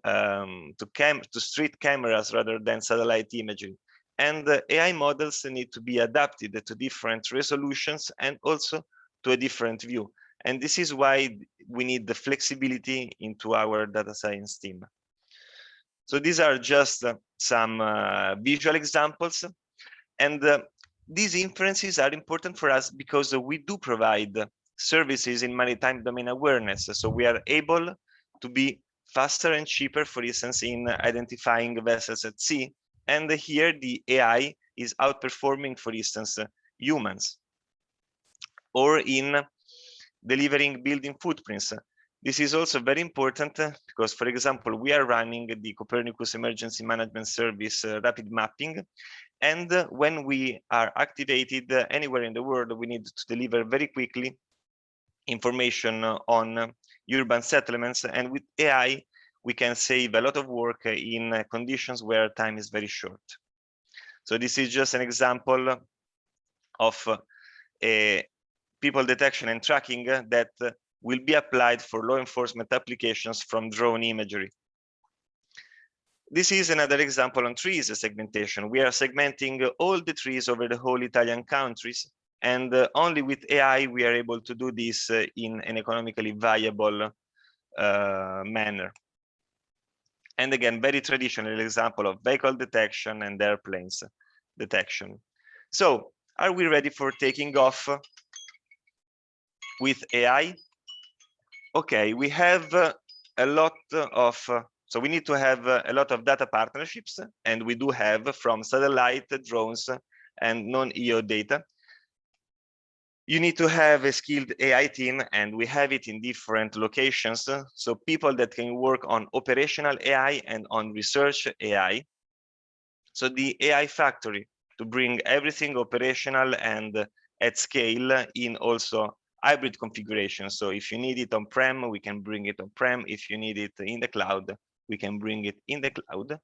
street cameras rather than satellite imagery. And AI models need to be adapted to different resolutions and also to a different view. And this is why we need the flexibility into our data science team. So these are just some visual examples. And these inferences are important for us because we do provide services in maritime domain awareness. So we are able to be faster and cheaper, for instance, in identifying vessels at sea. And here the AI is outperforming, for instance, humans, or in delivering building footprints. This is also very important because, for example, we are running the Copernicus Emergency Management Service rapid mapping, And when we are activated anywhere in the world, we need to deliver very quickly information on urban settlements. And with AI, we can save a lot of work in conditions where time is very short. So this is just an example of people detection and tracking that will be applied for law enforcement applications from drone imagery. This is another example on trees segmentation. We are segmenting all the trees over the whole Italian countries, and only with AI we are able to do this in an economically viable manner. And again, very traditional example of vehicle detection and airplanes detection. So, are we ready for taking off with AI? Okay, we have a lot of, so we need to have a lot of data partnerships, and we do have from satellite, drones, and non-EO data. You need to have a skilled AI team, and we have it in different locations. So people that can work on operational AI and on research AI. So the AI factory to bring everything operational and at scale in also hybrid configuration. So if you need it on-prem, we can bring it on-prem. If you need it in the cloud, we can bring it in the cloud.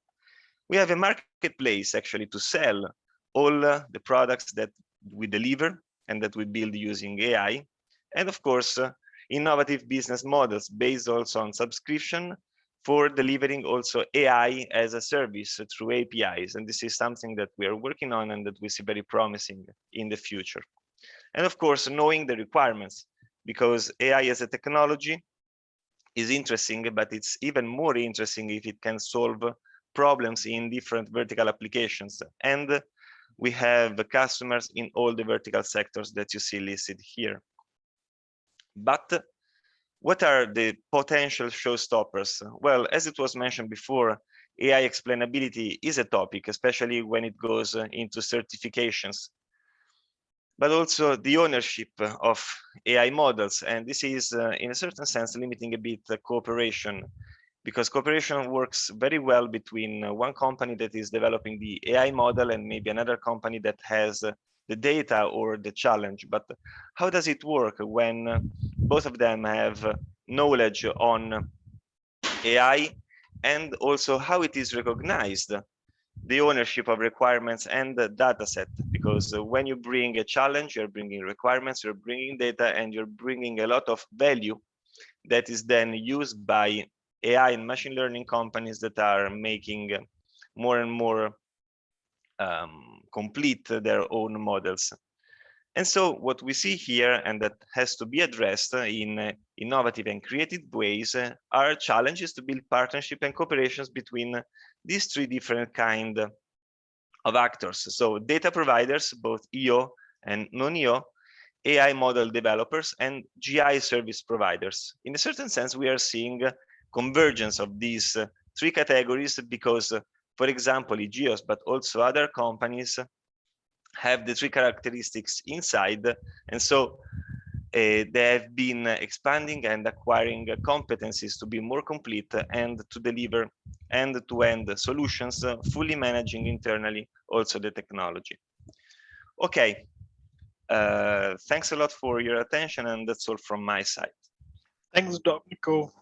We have a marketplace actually to sell all the products that we deliver and that we build using AI. And of course, innovative business models based also on subscription for delivering also AI as a service through APIs. And this is something that we are working on and that we see very promising in the future. And of course, knowing the requirements, because AI as a technology is interesting, but it's even more interesting if it can solve problems in different vertical applications. And we have customers in all the vertical sectors that you see listed here. But what are the potential showstoppers? Well, as it was mentioned before, AI explainability is a topic, especially when it goes into certifications, but also the ownership of AI models. And this is, in a certain sense, limiting a bit cooperation, because cooperation works very well between one company that is developing the AI model and maybe another company that has the data or the challenge. But how does it work when both of them have knowledge on AI, and also how it is recognized, the ownership of requirements and the data set? Because when you bring a challenge, you're bringing requirements, you're bringing data, and you're bringing a lot of value that is then used by AI and machine learning companies that are making more and more complete their own models. And so what we see here, and that has to be addressed in innovative and creative ways, are challenges to build partnership and cooperations between these three different kind of actors. So data providers, both EO and non-EO, AI model developers, and GI service providers. In a certain sense, we are seeing convergence of these three categories because, for example, e-GEOS, but also other companies have the three characteristics inside. And so they have been expanding and acquiring competencies to be more complete and to deliver end-to-end solutions, fully managing internally also the technology. Okay, thanks a lot for your attention, and that's all from my side. Thanks, Domenico.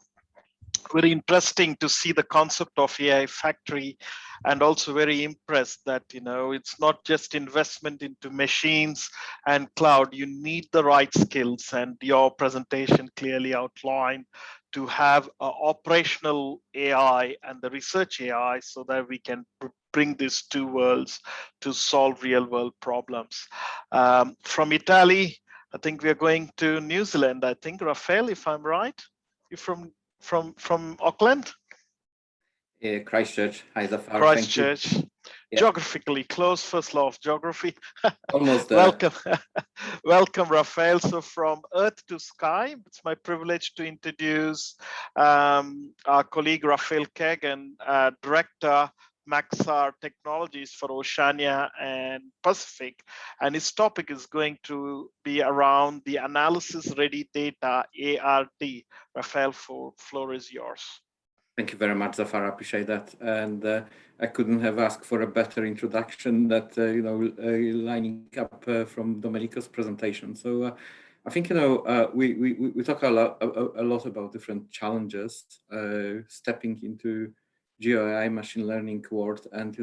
Very interesting to see the concept of AI factory, and also very impressed that, you know, it's not just investment into machines and cloud. You need the right skills, and your presentation clearly outlined to have operational AI and the research AI so that we can bring these two worlds to solve real world problems. From Italy, I think we are going to New Zealand. I think, Rafael, if I'm right, you're from Auckland? Yeah, Christchurch. Hi, Zaffar. Christchurch. Yeah. Geographically close, first law of geography. Almost there. Welcome. Welcome, Rafael. So from earth to sky, it's my privilege to introduce our colleague Rafael Kagan, Director Maxar Technologies for Oceania and Pacific, and his topic is going to be around the analysis ready data, ARD. Rafael, floor is yours. Thank you very much, Zaffar. I appreciate that. And I couldn't have asked for a better introduction that, lining up from Domenico's presentation. So I think, we talk a lot about different challenges, stepping into GeoAI machine learning world. And,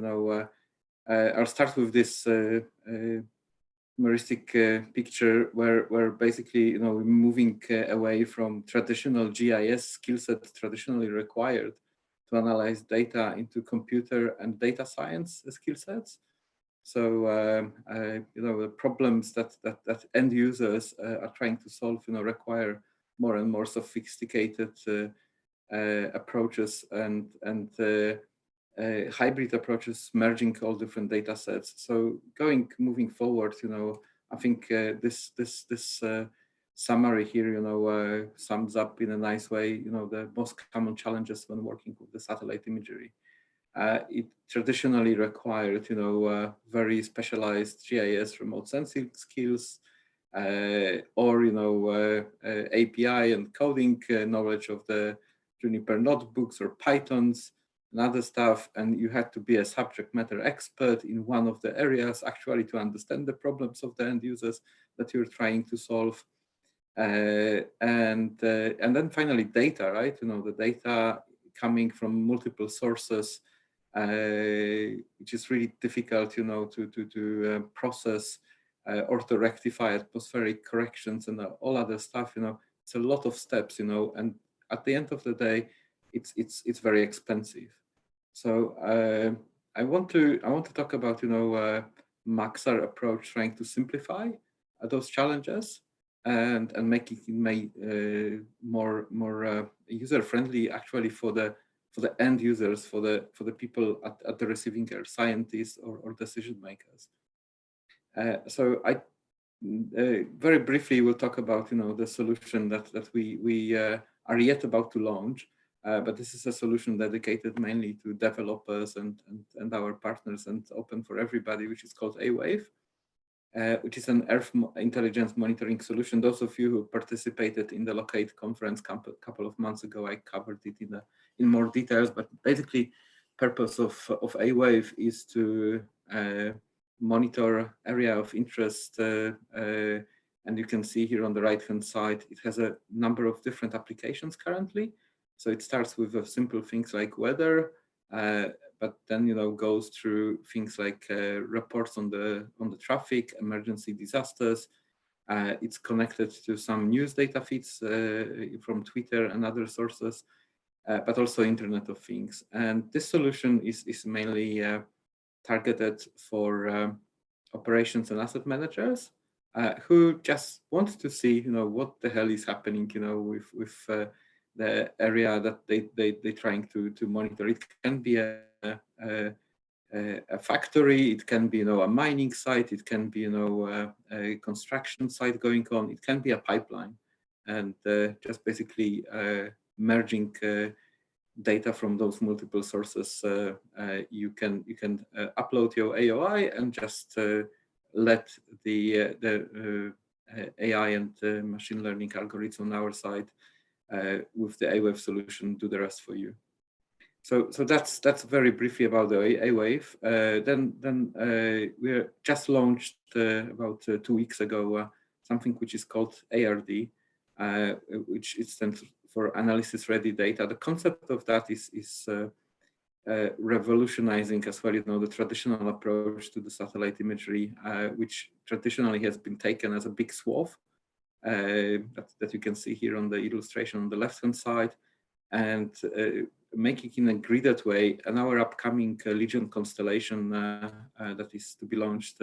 I'll start with this humoristic picture where basically, we're moving away from traditional GIS skill set traditionally required to analyze data into computer and data science skill sets. So, the problems that end users are trying to solve, require more and more sophisticated approaches and hybrid approaches, merging all different data sets. So moving forward, I think this summary here, sums up in a nice way, the most common challenges when working with the satellite imagery. It traditionally required, very specialized GIS remote sensing skills, or API and coding knowledge of the Juniper notebooks or Pythons and other stuff, and you had to be a subject matter expert in one of the areas actually to understand the problems of the end users that you're trying to solve. And then finally data, right? The data coming from multiple sources, which is really difficult, to process or to rectify atmospheric corrections and all other stuff. It's a lot of steps, and at the end of the day, it's very expensive. So I want to talk about Maxar approach, trying to simplify those challenges and making it more user friendly actually for the end users, for the people at the receiving end, scientists or decision makers. So I very briefly will talk about the solution that we are yet about to launch. But this is a solution dedicated mainly to developers and our partners and open for everybody, which is called A-Wave, which is an Earth intelligence monitoring solution. Those of you who participated in the Locate conference a couple of months ago, I covered it in more details. But basically, purpose of A-Wave is to monitor area of interest. And you can see here on the right-hand side, it has a number of different applications currently. So it starts with simple things like weather, but then goes through things like reports on the traffic, emergency disasters. It's connected to some news data feeds from Twitter and other sources, but also Internet of Things. And this solution is mainly targeted for operations and asset managers who just want to see what the hell is happening with the area that they're trying to monitor. It can be a factory, it can be a mining site, it can be a construction site going on, it can be a pipeline, and just basically merging data from those multiple sources. You can upload your AOI and just let the AI and machine learning algorithms on our side with the A-Wave solution do the rest for you. So that's very briefly about the A-Wave. Then we just launched about 2 weeks ago something which is called ARD, which stands for Analysis Ready Data. The concept of that is revolutionizing as well, the traditional approach to the satellite imagery, which traditionally has been taken as a big swath that you can see here on the illustration on the left-hand side, and making in a gridded way. And our upcoming Legion constellation that is to be launched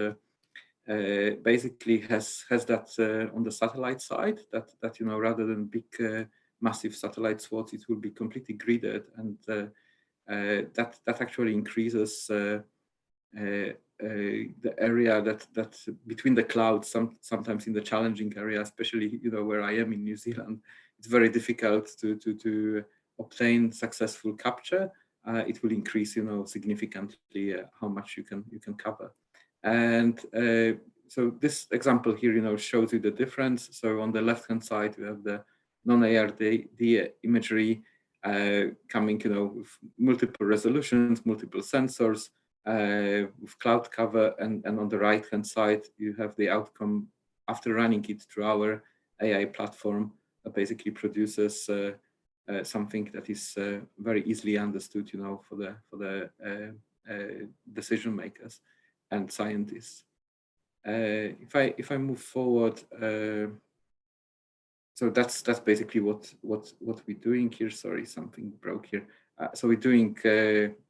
basically has that on the satellite side, that rather than big massive satellite swaths, it will be completely gridded, and that actually increases the area that between the clouds. Sometimes in the challenging area, especially where I am in New Zealand, it's very difficult to obtain successful capture. It will increase significantly how much you can cover. And so this example here shows you the difference. So on the left hand side we have the non-ARD imagery, coming, with multiple resolutions, multiple sensors, with cloud cover, and on the right-hand side, you have the outcome after running it through our AI platform that basically produces something that is very easily understood, for the decision makers and scientists. If I move forward, so that's basically what we're doing here. Sorry, something broke here. So we're doing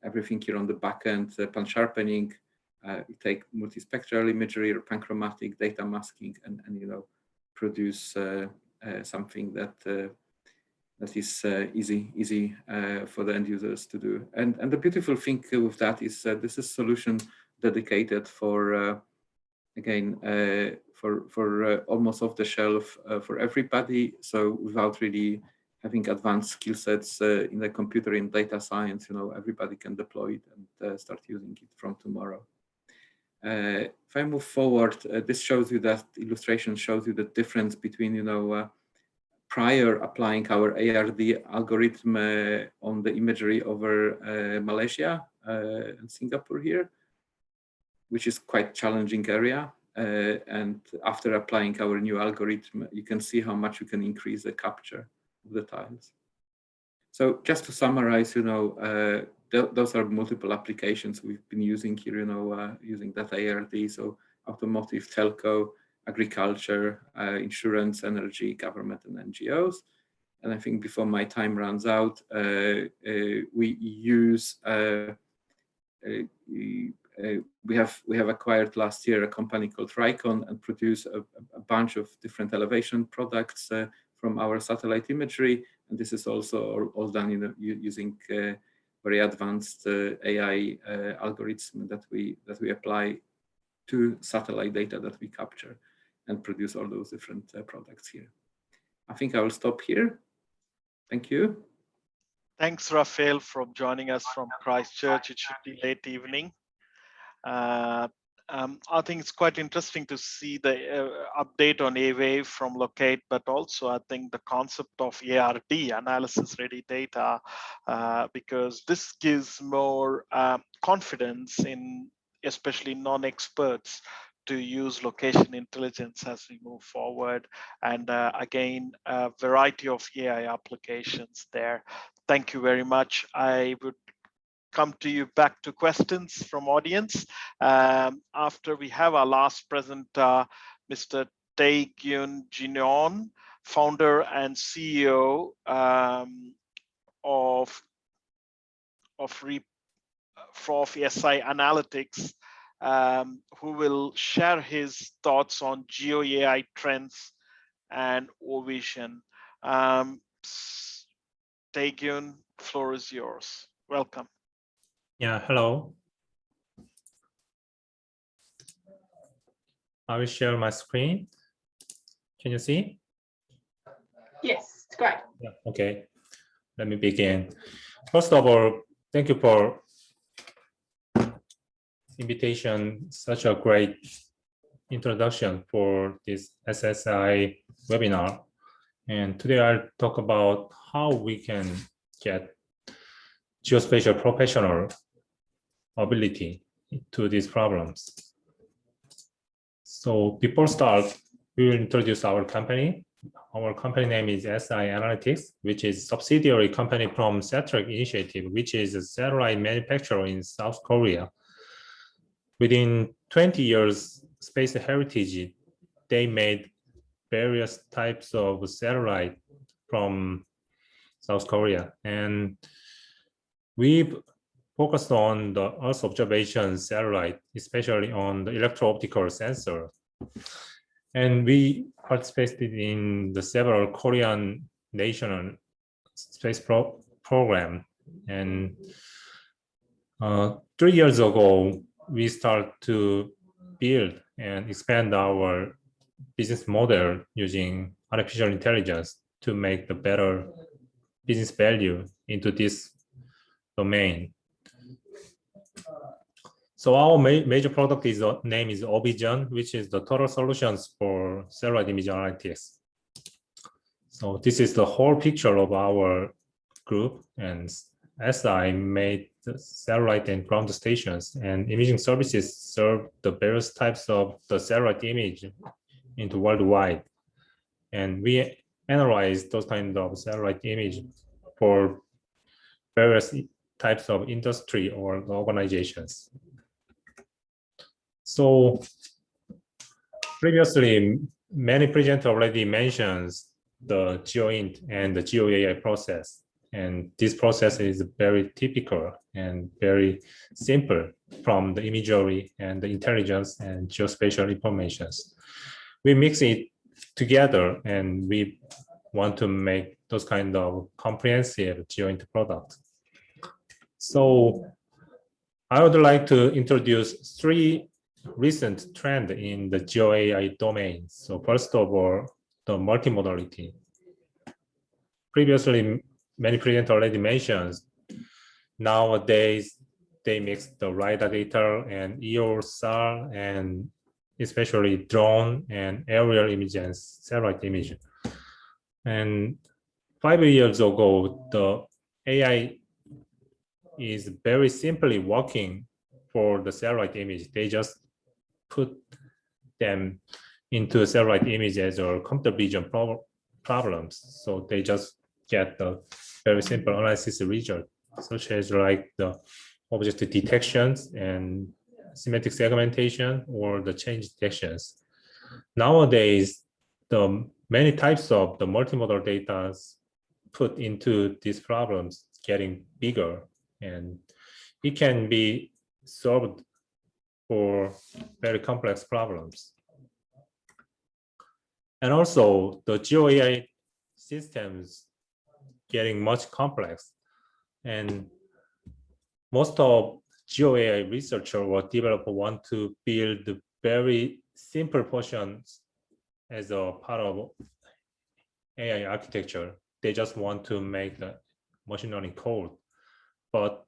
everything here on the back end, pan sharpening. We take multispectral imagery or panchromatic data masking, and produce something that is easy for the end users to do. And the beautiful thing with that is this is a solution dedicated for again for almost off the shelf for everybody. So without really having advanced skill sets in the computer in data science, everybody can deploy it and start using it from tomorrow. If I move forward, this shows you that illustration shows you the difference between prior applying our ARD algorithm on the imagery over Malaysia and Singapore here, which is quite challenging area. And after applying our new algorithm, you can see how much you can increase the capture of the tiles. So just to summarize, those are multiple applications we've been using here, using that ARD. So automotive, telco, agriculture, insurance, energy, government, and NGOs. And I think before my time runs out, we use we have acquired last year a company called Rikon and produce a bunch of different elevation products from our satellite imagery. And this is also all done using very advanced AI algorithm that we apply to satellite data that we capture and produce all those different products here. I think I will stop here. Thank you. Thanks, Raphael, for joining us from Christchurch. It should be late evening. I think it's quite interesting to see the update on A-Wave from Locate, but also I think the concept of ARD, analysis ready data, because this gives more confidence in especially non-experts to use location intelligence as we move forward. And again, a variety of AI applications there. Thank you very much. I would come to you back to questions from audience after we have our last presenter, Mr. Tae-Gyun Jinon, founder and CEO of SI Analytics, who will share his thoughts on GeoAI trends and vision. Tae-Gyun, floor is yours. Welcome. Yeah, hello. I will share my screen. Can you see? Yes, it's great. Yeah, okay. Let me begin. First of all, thank you for invitation. Such a great introduction for this SSI webinar. And today I'll talk about how we can get geospatial professional ability to these problems. So before start, we will introduce our company. Our company name is SI Analytics, which is a subsidiary company from Satellite Initiative, which is a satellite manufacturer in South Korea. Within 20 years, space heritage, they made various types of satellite from South Korea. And we've focused on the Earth observation satellite, especially on the electro-optical sensor. And we participated in the several Korean national space program. And 3 years ago, we started to build and expand our business model using artificial intelligence to make the better business value into this domain. So our major product name is Vision, which is the total solutions for satellite image analytics. So this is the whole picture of our group, and SI made the satellite and ground stations, and imaging services serve the various types of the satellite image into worldwide. And we analyze those kind of satellite image for various types of industry or organizations. So previously, many presenters already mentioned the GeoInt and the GeoAI process. And this process is very typical and very simple from the imagery and the intelligence and geospatial informations. We mix it together and we want to make those kind of comprehensive GeoInt product. So I would like to introduce 3 recent trends in the GeoAI domain. So first of all, the multimodality. Previously, many presenters already mentioned, nowadays they mix the radar data and EOS, and especially drone and aerial images, satellite image. And 5 years ago, the AI is very simply working for the satellite image. They just put them into satellite images or computer vision problems. So they just get the very simple analysis result, such as like the object detections and semantic segmentation or the change detections. Nowadays, the many types of the multimodal data put into these problems getting bigger, and it can be solved for very complex problems. And also the GeoAI systems getting much complex, and most of GeoAI researchers or developers want to build very simple portions as a part of AI architecture. They just want to make the machine learning code. But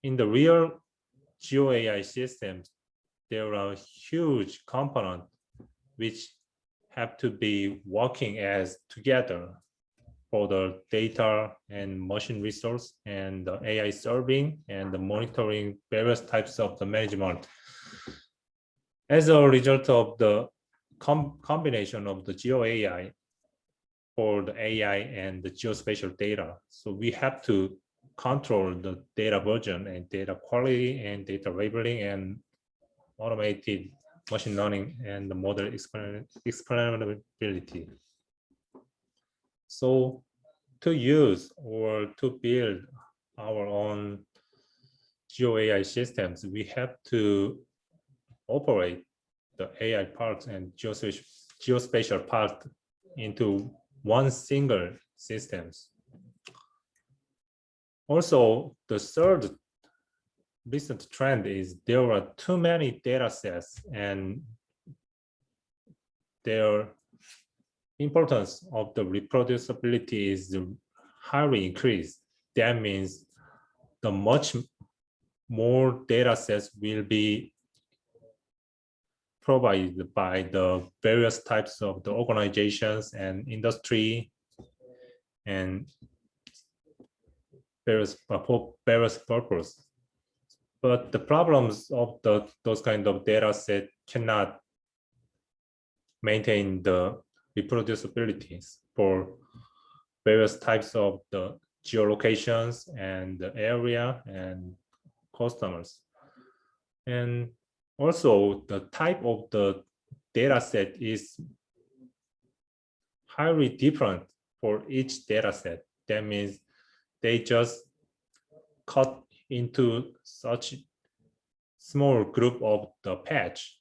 in the real GeoAI systems, there are huge components which have to be working as together for the data and machine resource and the AI serving and the monitoring various types of the management. As a result of the combination of the GeoAI for the AI and the geospatial data, so we have to control the data version and data quality and data labeling and automated machine learning and the model explainability. So to use or to build our own GeoAI systems, we have to operate the AI part and geospatial part into one single systems. Also, the third recent trend is there are too many data sets and their importance of the reproducibility is highly increased. That means the much more data sets will be provided by the various types of the organizations and industry and various purposes. But the problems of those kind of data set cannot maintain the reproducibilities for various types of the geolocations and the area and customers. And also the type of the data set is highly different for each data set. That means they just cut into such small group of the patch.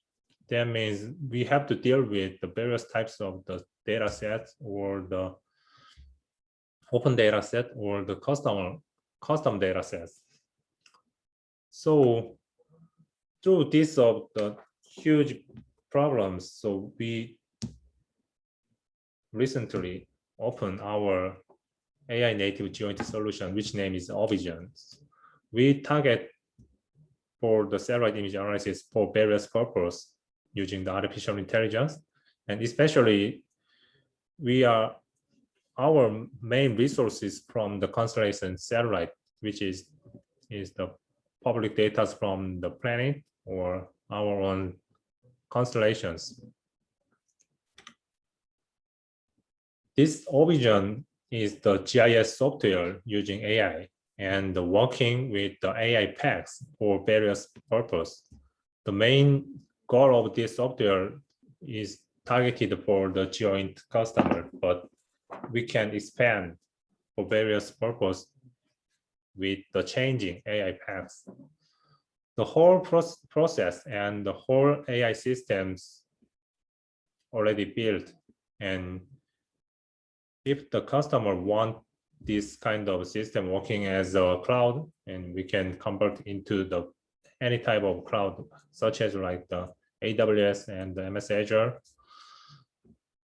That means we have to deal with the various types of the data sets or the open data set or the custom data sets. So through this of the huge problems, so we recently opened our AI native GeoInt solution, which name is Ovision. We target for the satellite image analysis for various purposes using the artificial intelligence, and especially we are our main resources from the constellation satellite, which is the public data from the planet or our own constellations. This Origin is the GIS software using AI and working with the AI packs for various purposes. The main goal of this software is targeted for the joint customer, but we can expand for various purposes with the changing AI packs. The whole process and the whole AI systems already built, and if the customer want this kind of system working as a cloud, and we can convert into the any type of cloud, such as like the AWS and the MS Azure.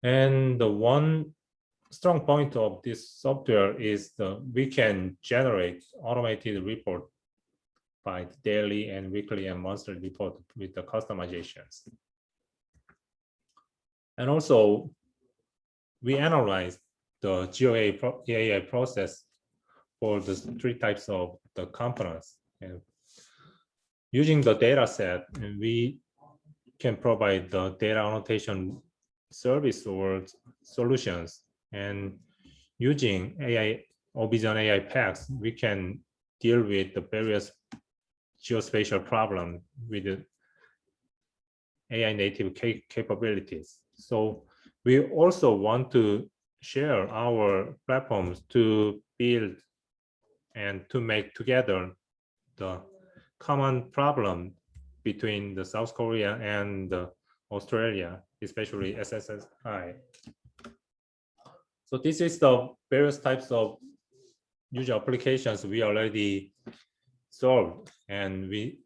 And the one strong point of this software is we can generate automated report by daily and weekly and monthly report with the customizations. And also, we analyze the GeoAI process for the 3 types of the components. And using the data set, we can provide the data annotation service or solutions. And using Origin AI packs, we can deal with the various geospatial problems with the AI native capabilities. So we also want to share our platforms to build and to make together the common problem between the South Korea and Australia, especially SSSI. So this is the various types of user applications we already solved, and we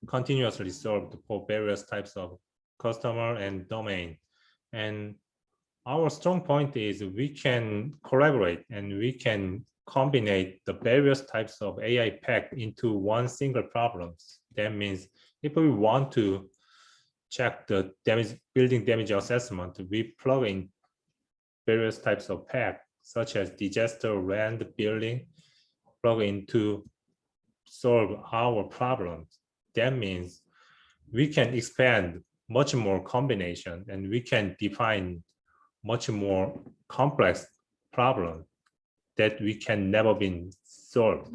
continuously solved for various types of customer and domain. And our strong point is we can collaborate and we can combine the various types of AI pack into one single problem. That means if we want to check the building damage assessment, we plug in various types of pack, such as disaster, land, building, plug in to solve our problems. That means we can expand much more combination and we can define much more complex problem that we can never been solved.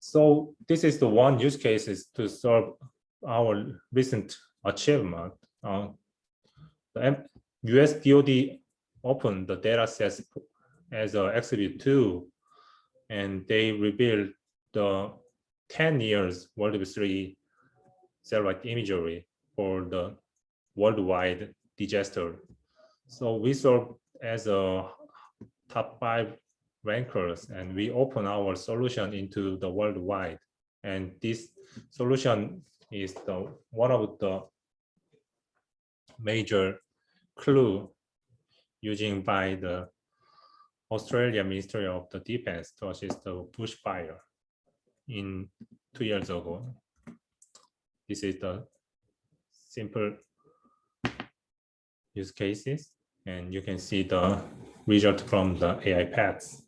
So this is the one use case is to solve our recent achievement. The US DoD opened the data sets as an exhibit 2, and they revealed the 10 years World War III satellite imagery for the worldwide disaster. So we serve as a top 5 rankers, and we open our solution into the worldwide. And this solution is one of the major clue using by the Australia Ministry of the Defense to assist the bushfire in 2 years ago. This is the simple use cases, and you can see the result from the AI packs.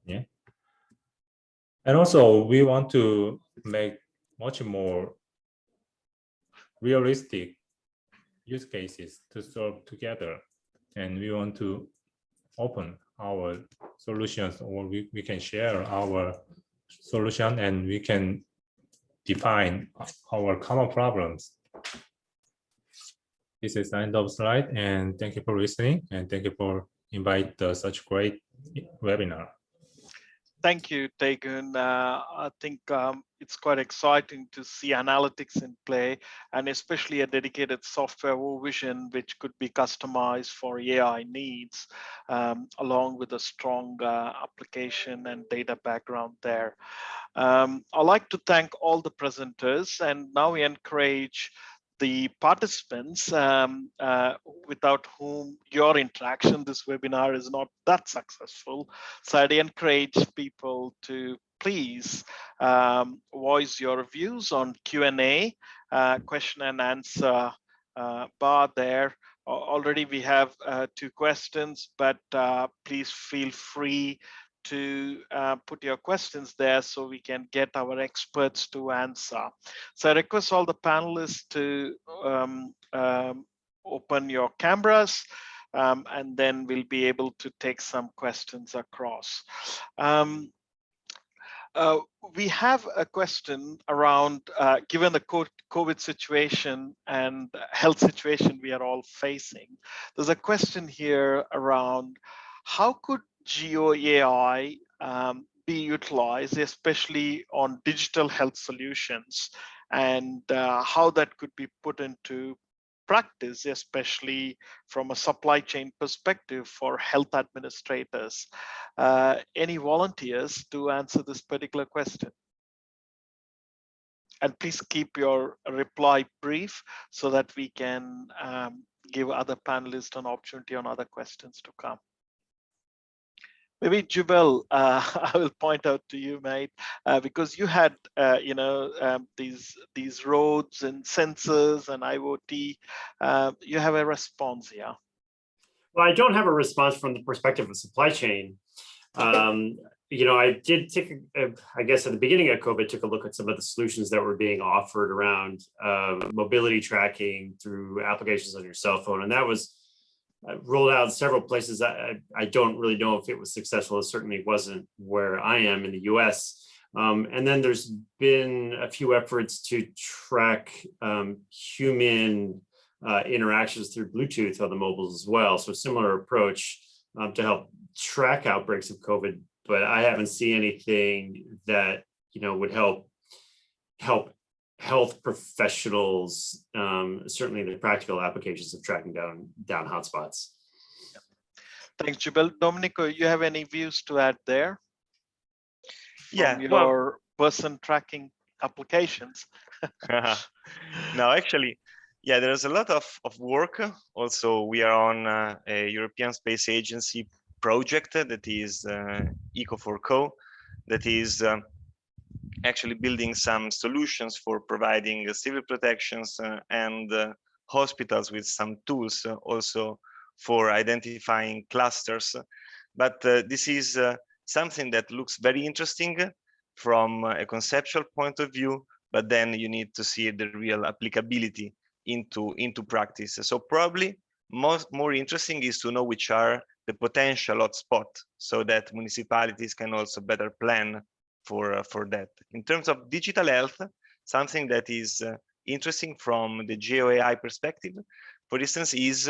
Yeah. And also we want to make much more realistic use cases to solve together. And we want to open our solutions, or we can share our solution and we can define our common problems. This is the end of slide, and thank you for listening, and thank you for inviting such great webinar. Thank you, Taegun. I think it's quite exciting to see analytics in play, and especially a dedicated software vision which could be customized for AI needs, along with a strong application and data background there. I'd like to thank all the presenters, and now we encourage the participants without whom your interaction this webinar is not that successful. So I'd encourage people to please voice your views on Q&A, question and answer bar there. Already we have 2 questions, but please feel free to put your questions there so we can get our experts to answer. So I request all the panelists to open your cameras, and then we'll be able to take some questions across. We have a question around, given the COVID situation and health situation we are all facing, there's a question here around how could GeoAI be utilized, especially on digital health solutions, and how that could be put into practice, especially from a supply chain perspective for health administrators. Any volunteers to answer this particular question? And please keep your reply brief so that we can give other panelists an opportunity on other questions to come. Maybe Jubal, I will point out to you, mate, because you had, these roads and sensors and IoT. You have a response here. Well, I don't have a response from the perspective of supply chain. I did take, I guess at the beginning of COVID, took a look at some of the solutions that were being offered around mobility tracking through applications on your cell phone. And that was rolled out in several places. I don't really know if it was successful. It certainly wasn't where I am in the US. And then there's been a few efforts to track human interactions through Bluetooth on the mobiles as well. So similar approach to help track outbreaks of COVID, but I haven't seen anything that would help health professionals, certainly the practical applications of tracking down hotspots. Thanks, Jubal. Domenico, you have any views to add there? Yeah, from your person tracking applications. No, actually, yeah, there's a lot of work. Also, we are on a European Space Agency project that is Eco4Co, that is actually building some solutions for providing civil protections and hospitals with some tools also for identifying clusters. But this is something that looks very interesting from a conceptual point of view, but then you need to see the real applicability into practice. So probably more interesting is to know which are the potential hotspots so that municipalities can also better plan for that. In terms of digital health, something that is interesting from the GeoAI perspective, for instance, is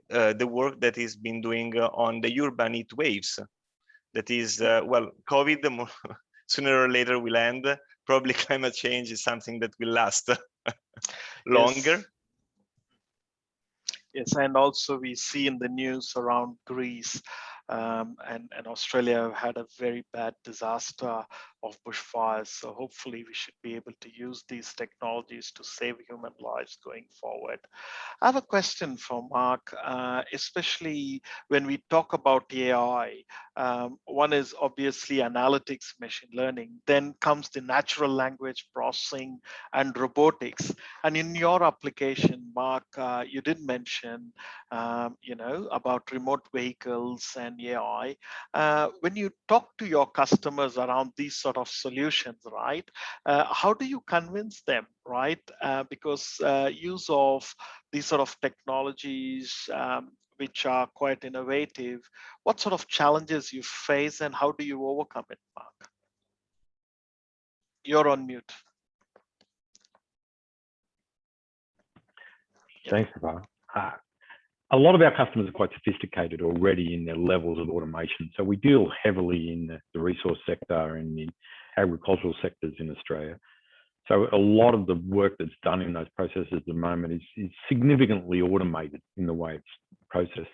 the work that is been doing on the urban heat waves. That is, well, COVID sooner or later will end. Probably climate change is something that will last longer. Yes, and also we see in the news around Greece and Australia have had a very bad disaster of bushfires. So hopefully we should be able to use these technologies to save human lives going forward. I have a question for Mark, especially when we talk about AI. One is obviously analytics, machine learning, then comes the natural language processing and robotics. And in your application, Mark, you did mention, about remote vehicles and AI. When you talk to your customers around these sort of solutions, right? How do you convince them, right? Because use of these sort of technologies, which are quite innovative, what sort of challenges you face and how do you overcome it, Mark? You're on mute. Thanks, Zaffar. A lot of our customers are quite sophisticated already in their levels of automation. So we deal heavily in the resource sector and the agricultural sectors in Australia. So a lot of the work that's done in those processes at the moment is significantly automated in the way it's processed.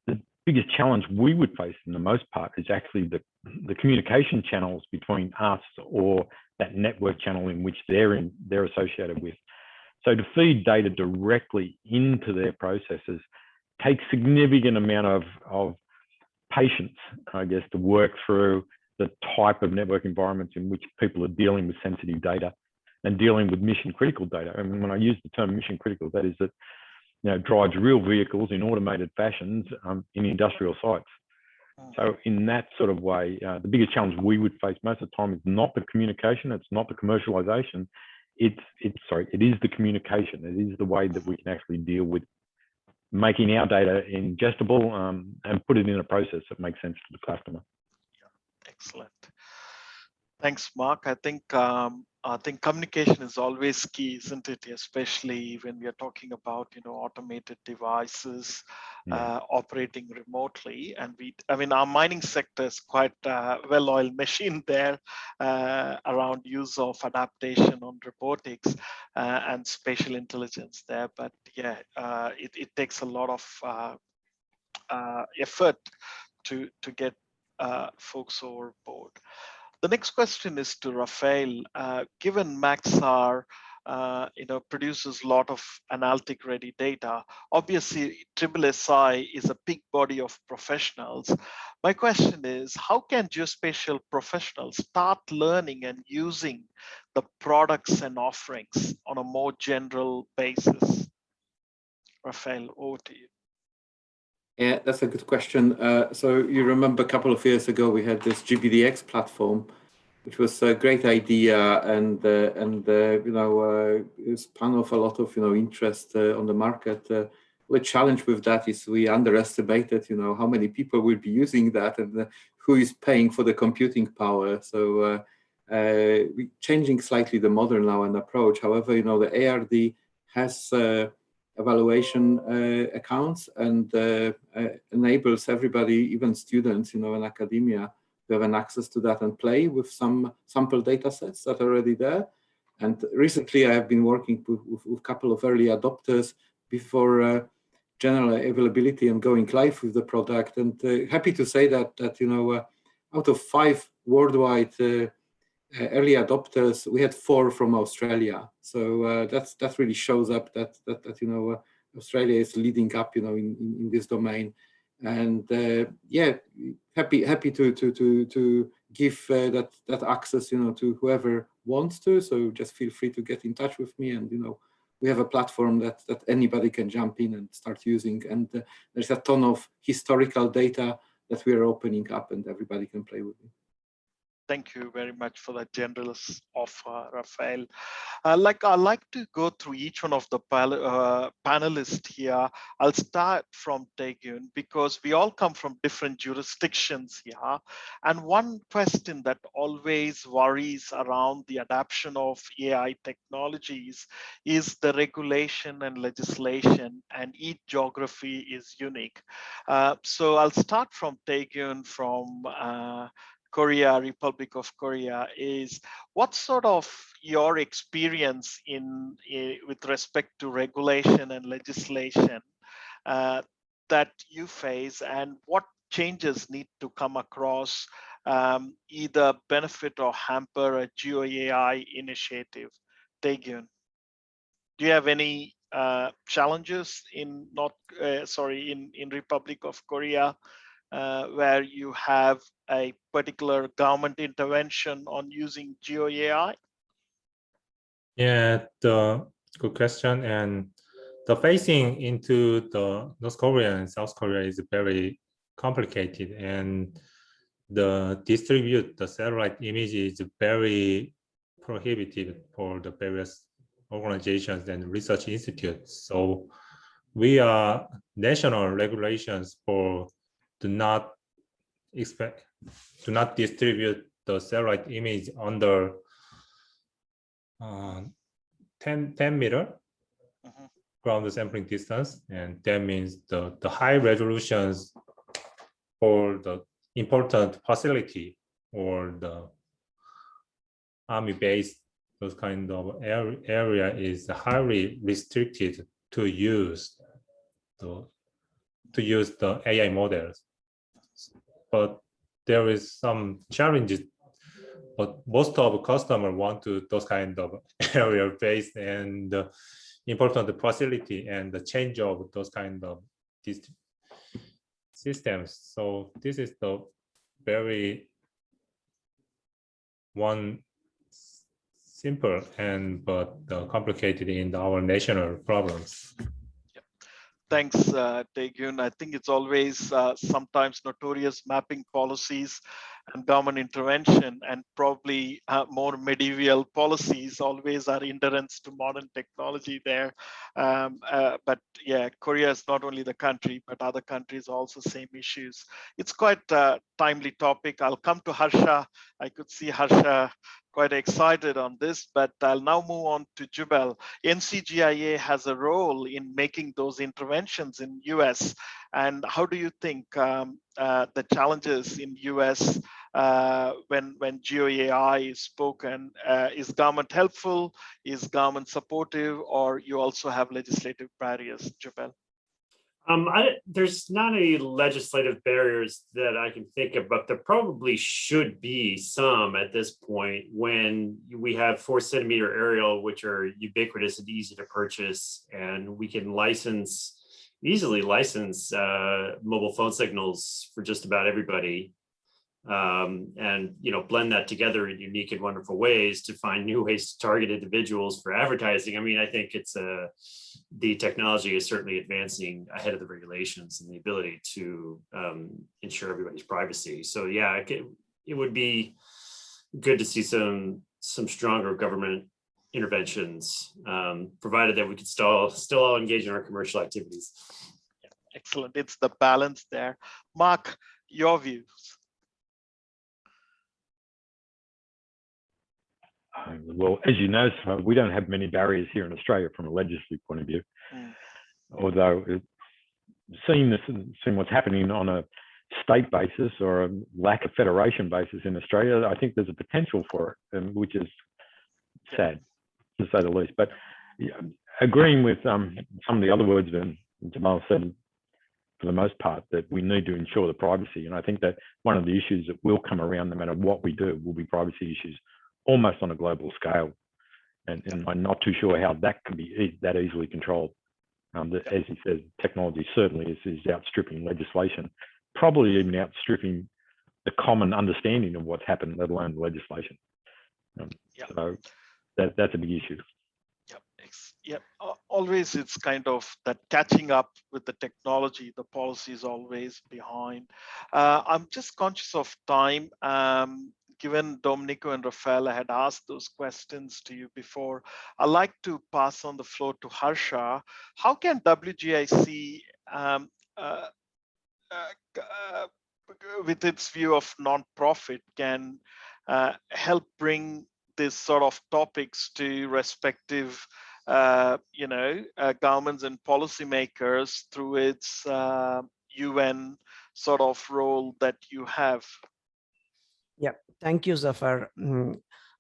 The biggest challenge we would face in the most part is actually the communication channels between us or that network channel in which they're associated with. So to feed data directly into their processes takes significant amount of patience, I guess, to work through the type of network environments in which people are dealing with sensitive data. and dealing with mission critical data. I mean, when I use the term mission critical, that is that, you know, drives real vehicles in automated fashions in industrial sites. So in that sort of way, the biggest challenge we would face most of the time is not the communication, it's not the commercialization, it is the communication. It is the way that we can actually deal with making our data ingestible and put it in a process that makes sense to the customer. Yeah, excellent. Thanks, Mark. I think communication is always key, isn't it? Especially when we are talking about, you know, automated devices operating remotely. And our mining sector is quite a well-oiled machine there around use of adaptation on robotics and spatial intelligence there. But yeah, it takes a lot of effort to get folks over board. The next question is to Rafael. Given Maxar, produces a lot of analytic-ready data, obviously SSSI is a big body of professionals. My question is, how can geospatial professionals start learning and using the products and offerings on a more general basis? Rafael, over to you. Yeah, that's a good question. So you remember a couple of years ago, we had this GBDX platform, which was a great idea, and it spun off a lot of interest on the market. The challenge with that is we underestimated how many people will be using that and who is paying for the computing power. So we're changing slightly the model now and approach. However, the ARD has evaluation accounts and enables everybody, even students, in academia, to have an access to that and play with some sample data sets that are already there. And recently, I have been working with a couple of early adopters before general availability and going live with the product. And happy to say that out of 5 worldwide early adopters, we had 4 from Australia. So that really shows up that Australia is leading up in this domain. And yeah, happy to give that access to whoever wants to. So just feel free to get in touch with me, and we have a platform that anybody can jump in and start using. And there's a ton of historical data that we are opening up, and everybody can play with it. Thank you very much for that generous offer, Rafael. I'd like to go through each one of the panelists here. I'll start from Daegun because we all come from different jurisdictions here. And one question that always worries around the adoption of AI technologies is the regulation and legislation, and each geography is unique. So I'll start from Daegun from Korea, Republic of Korea. Is what sort of your experience with respect to regulation and legislation that you face, and what changes need to come across either benefit or hamper a GeoAI initiative? Daegun, do you have any challenges in Republic of Korea where you have a particular government intervention on using GeoAI? Yeah, good question. And the phasing into the North Korea and South Korea is very complicated, and the satellite image is very prohibited for the various organizations and research institutes. So we are national regulations for do not distribute the satellite image under 10 meter ground sampling distance, and that means the high resolutions for the important facility or the army base, those kind of area is highly restricted to use the AI models. But there is some challenges, but most of the customers want to those kind of area based and important facility and the change of those kind of these systems. So this is the very one simple but complicated in our national problems. Thanks, Taegyun. I think it's always sometimes notorious mapping policies and government intervention, and probably more medieval policies always are hindrance to modern technology there. But yeah, Korea is not only the country, but other countries also same issues. It's quite a timely topic. I'll come to Harsha. I could see Harsha quite excited on this, but I'll now move on to Jubal. NCGIA has a role in making those interventions in US. And how do you think the challenges in US when GeoAI is spoken, is government helpful, is government supportive, or you also have legislative barriers, Jubal? There's not any legislative barriers that I can think of, but there probably should be some at this point when we have 4-centimeter aerial, which are ubiquitous and easy to purchase, and we can easily license mobile phone signals for just about everybody. And blend that together in unique and wonderful ways to find new ways to target individuals for advertising. I mean, I think it's the technology is certainly advancing ahead of the regulations and the ability to ensure everybody's privacy. So yeah, it would be good to see some stronger government interventions, provided that we could still all engage in our commercial activities. Yeah, excellent. It's the balance there. Mark, your views. Well, as you know, we don't have many barriers here in Australia from a legislative point of view. Although seeing what's happening on a state basis or a lack of federation basis in Australia, I think there's a potential for it, which is sad, to say the least. But yeah, agreeing with some of the other words that Jamal said, for the most part, that we need to ensure the privacy. And I think that one of the issues that will come around no matter what we do will be privacy issues, almost on a global scale. And I'm not too sure how that can be that easily controlled. As he says, technology certainly is outstripping legislation, probably even outstripping the common understanding of what's happened, let alone legislation. So that's a big issue. Yep. Always it's kind of that catching up with the technology, the policy is always behind. I'm just conscious of time. Given Domenico and Rafael had asked those questions to you before, I'd like to pass on the floor to Harsha. How can WGIC, with its view of non-profit, can help bring this sort of topics to respective governments and policymakers through its UN sort of role that you have? Yeah, thank you, Zaffar.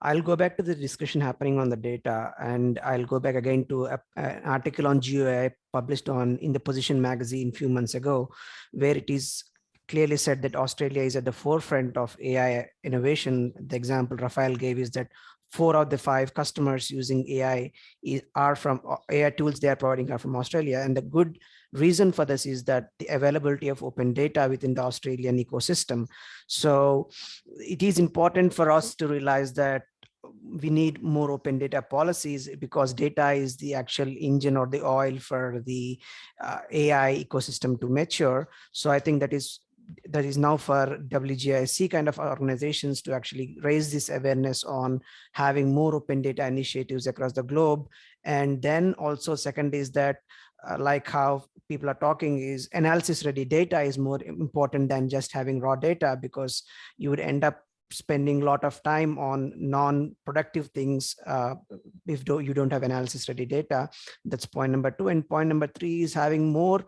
I'll go back to the discussion happening on the data, and I'll go back again to an article on GeoAI published in the Position magazine a few months ago, where it is clearly said that Australia is at the forefront of AI innovation. The example Rafael gave is that 4 of the 5 customers using AI are from AI tools they are providing are from Australia. And the good reason for this is that the availability of open data within the Australian ecosystem. So it is important for us to realize that we need more open data policies, because data is the actual engine or the oil for the AI ecosystem to mature. So I think that is now for WGIC kind of organizations to actually raise this awareness on having more open data initiatives across the globe. And then also second is that like how people are talking is analysis ready data is more important than just having raw data, because you would end up spending a lot of time on non-productive things if you don't have analysis ready data. That's point number 2. And point number 3 is having more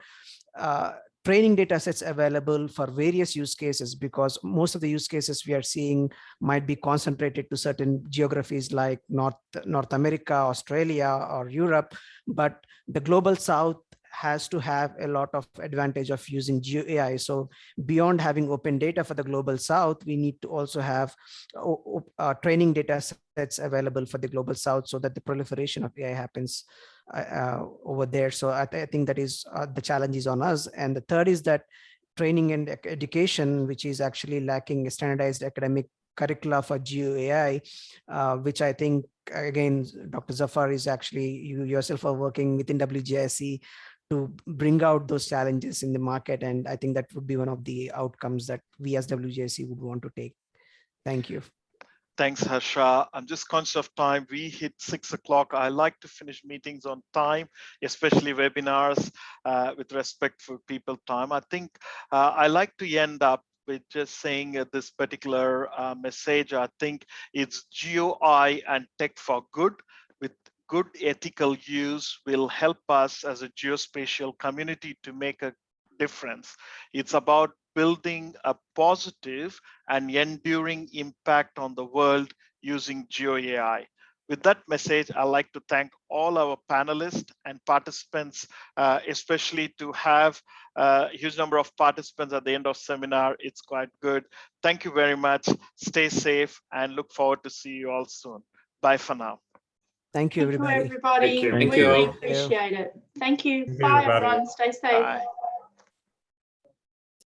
training data sets available for various use cases, because most of the use cases we are seeing might be concentrated to certain geographies like North America, Australia, or Europe, but the global South has to have a lot of advantage of using GeoAI. So beyond having open data for the global South, we need to also have training data sets available for the global South, so that the proliferation of AI happens over there. So I think that is the challenge is on us. And the third is that training and education, which is actually lacking standardized academic curricula for GeoAI, which I think, again, Dr. Zaffar is actually, you yourself are working within WGIC to bring out those challenges in the market. And I think that would be one of the outcomes that we as WGIC would want to take. Thank you. Thanks, Harsha. I'm just conscious of time. We hit 6 o'clock. I like to finish meetings on time, especially webinars, with respect for people time. I think I like to end up with just saying this particular message. I think it's GeoAI and tech for good, with good ethical use will help us as a geospatial community to make a difference. It's about building a positive and enduring impact on the world using GeoAI. With that message, I'd like to thank all our panelists and participants, especially to have a huge number of participants at the end of seminar. It's quite good. Thank you very much. Stay safe and look forward to see you all soon. Bye for now. Thank you, everybody. Thank you, everybody. Take care. Thank Really you. appreciate it. Thank you. Thank you, Bye, everybody. everyone. Stay safe. Bye.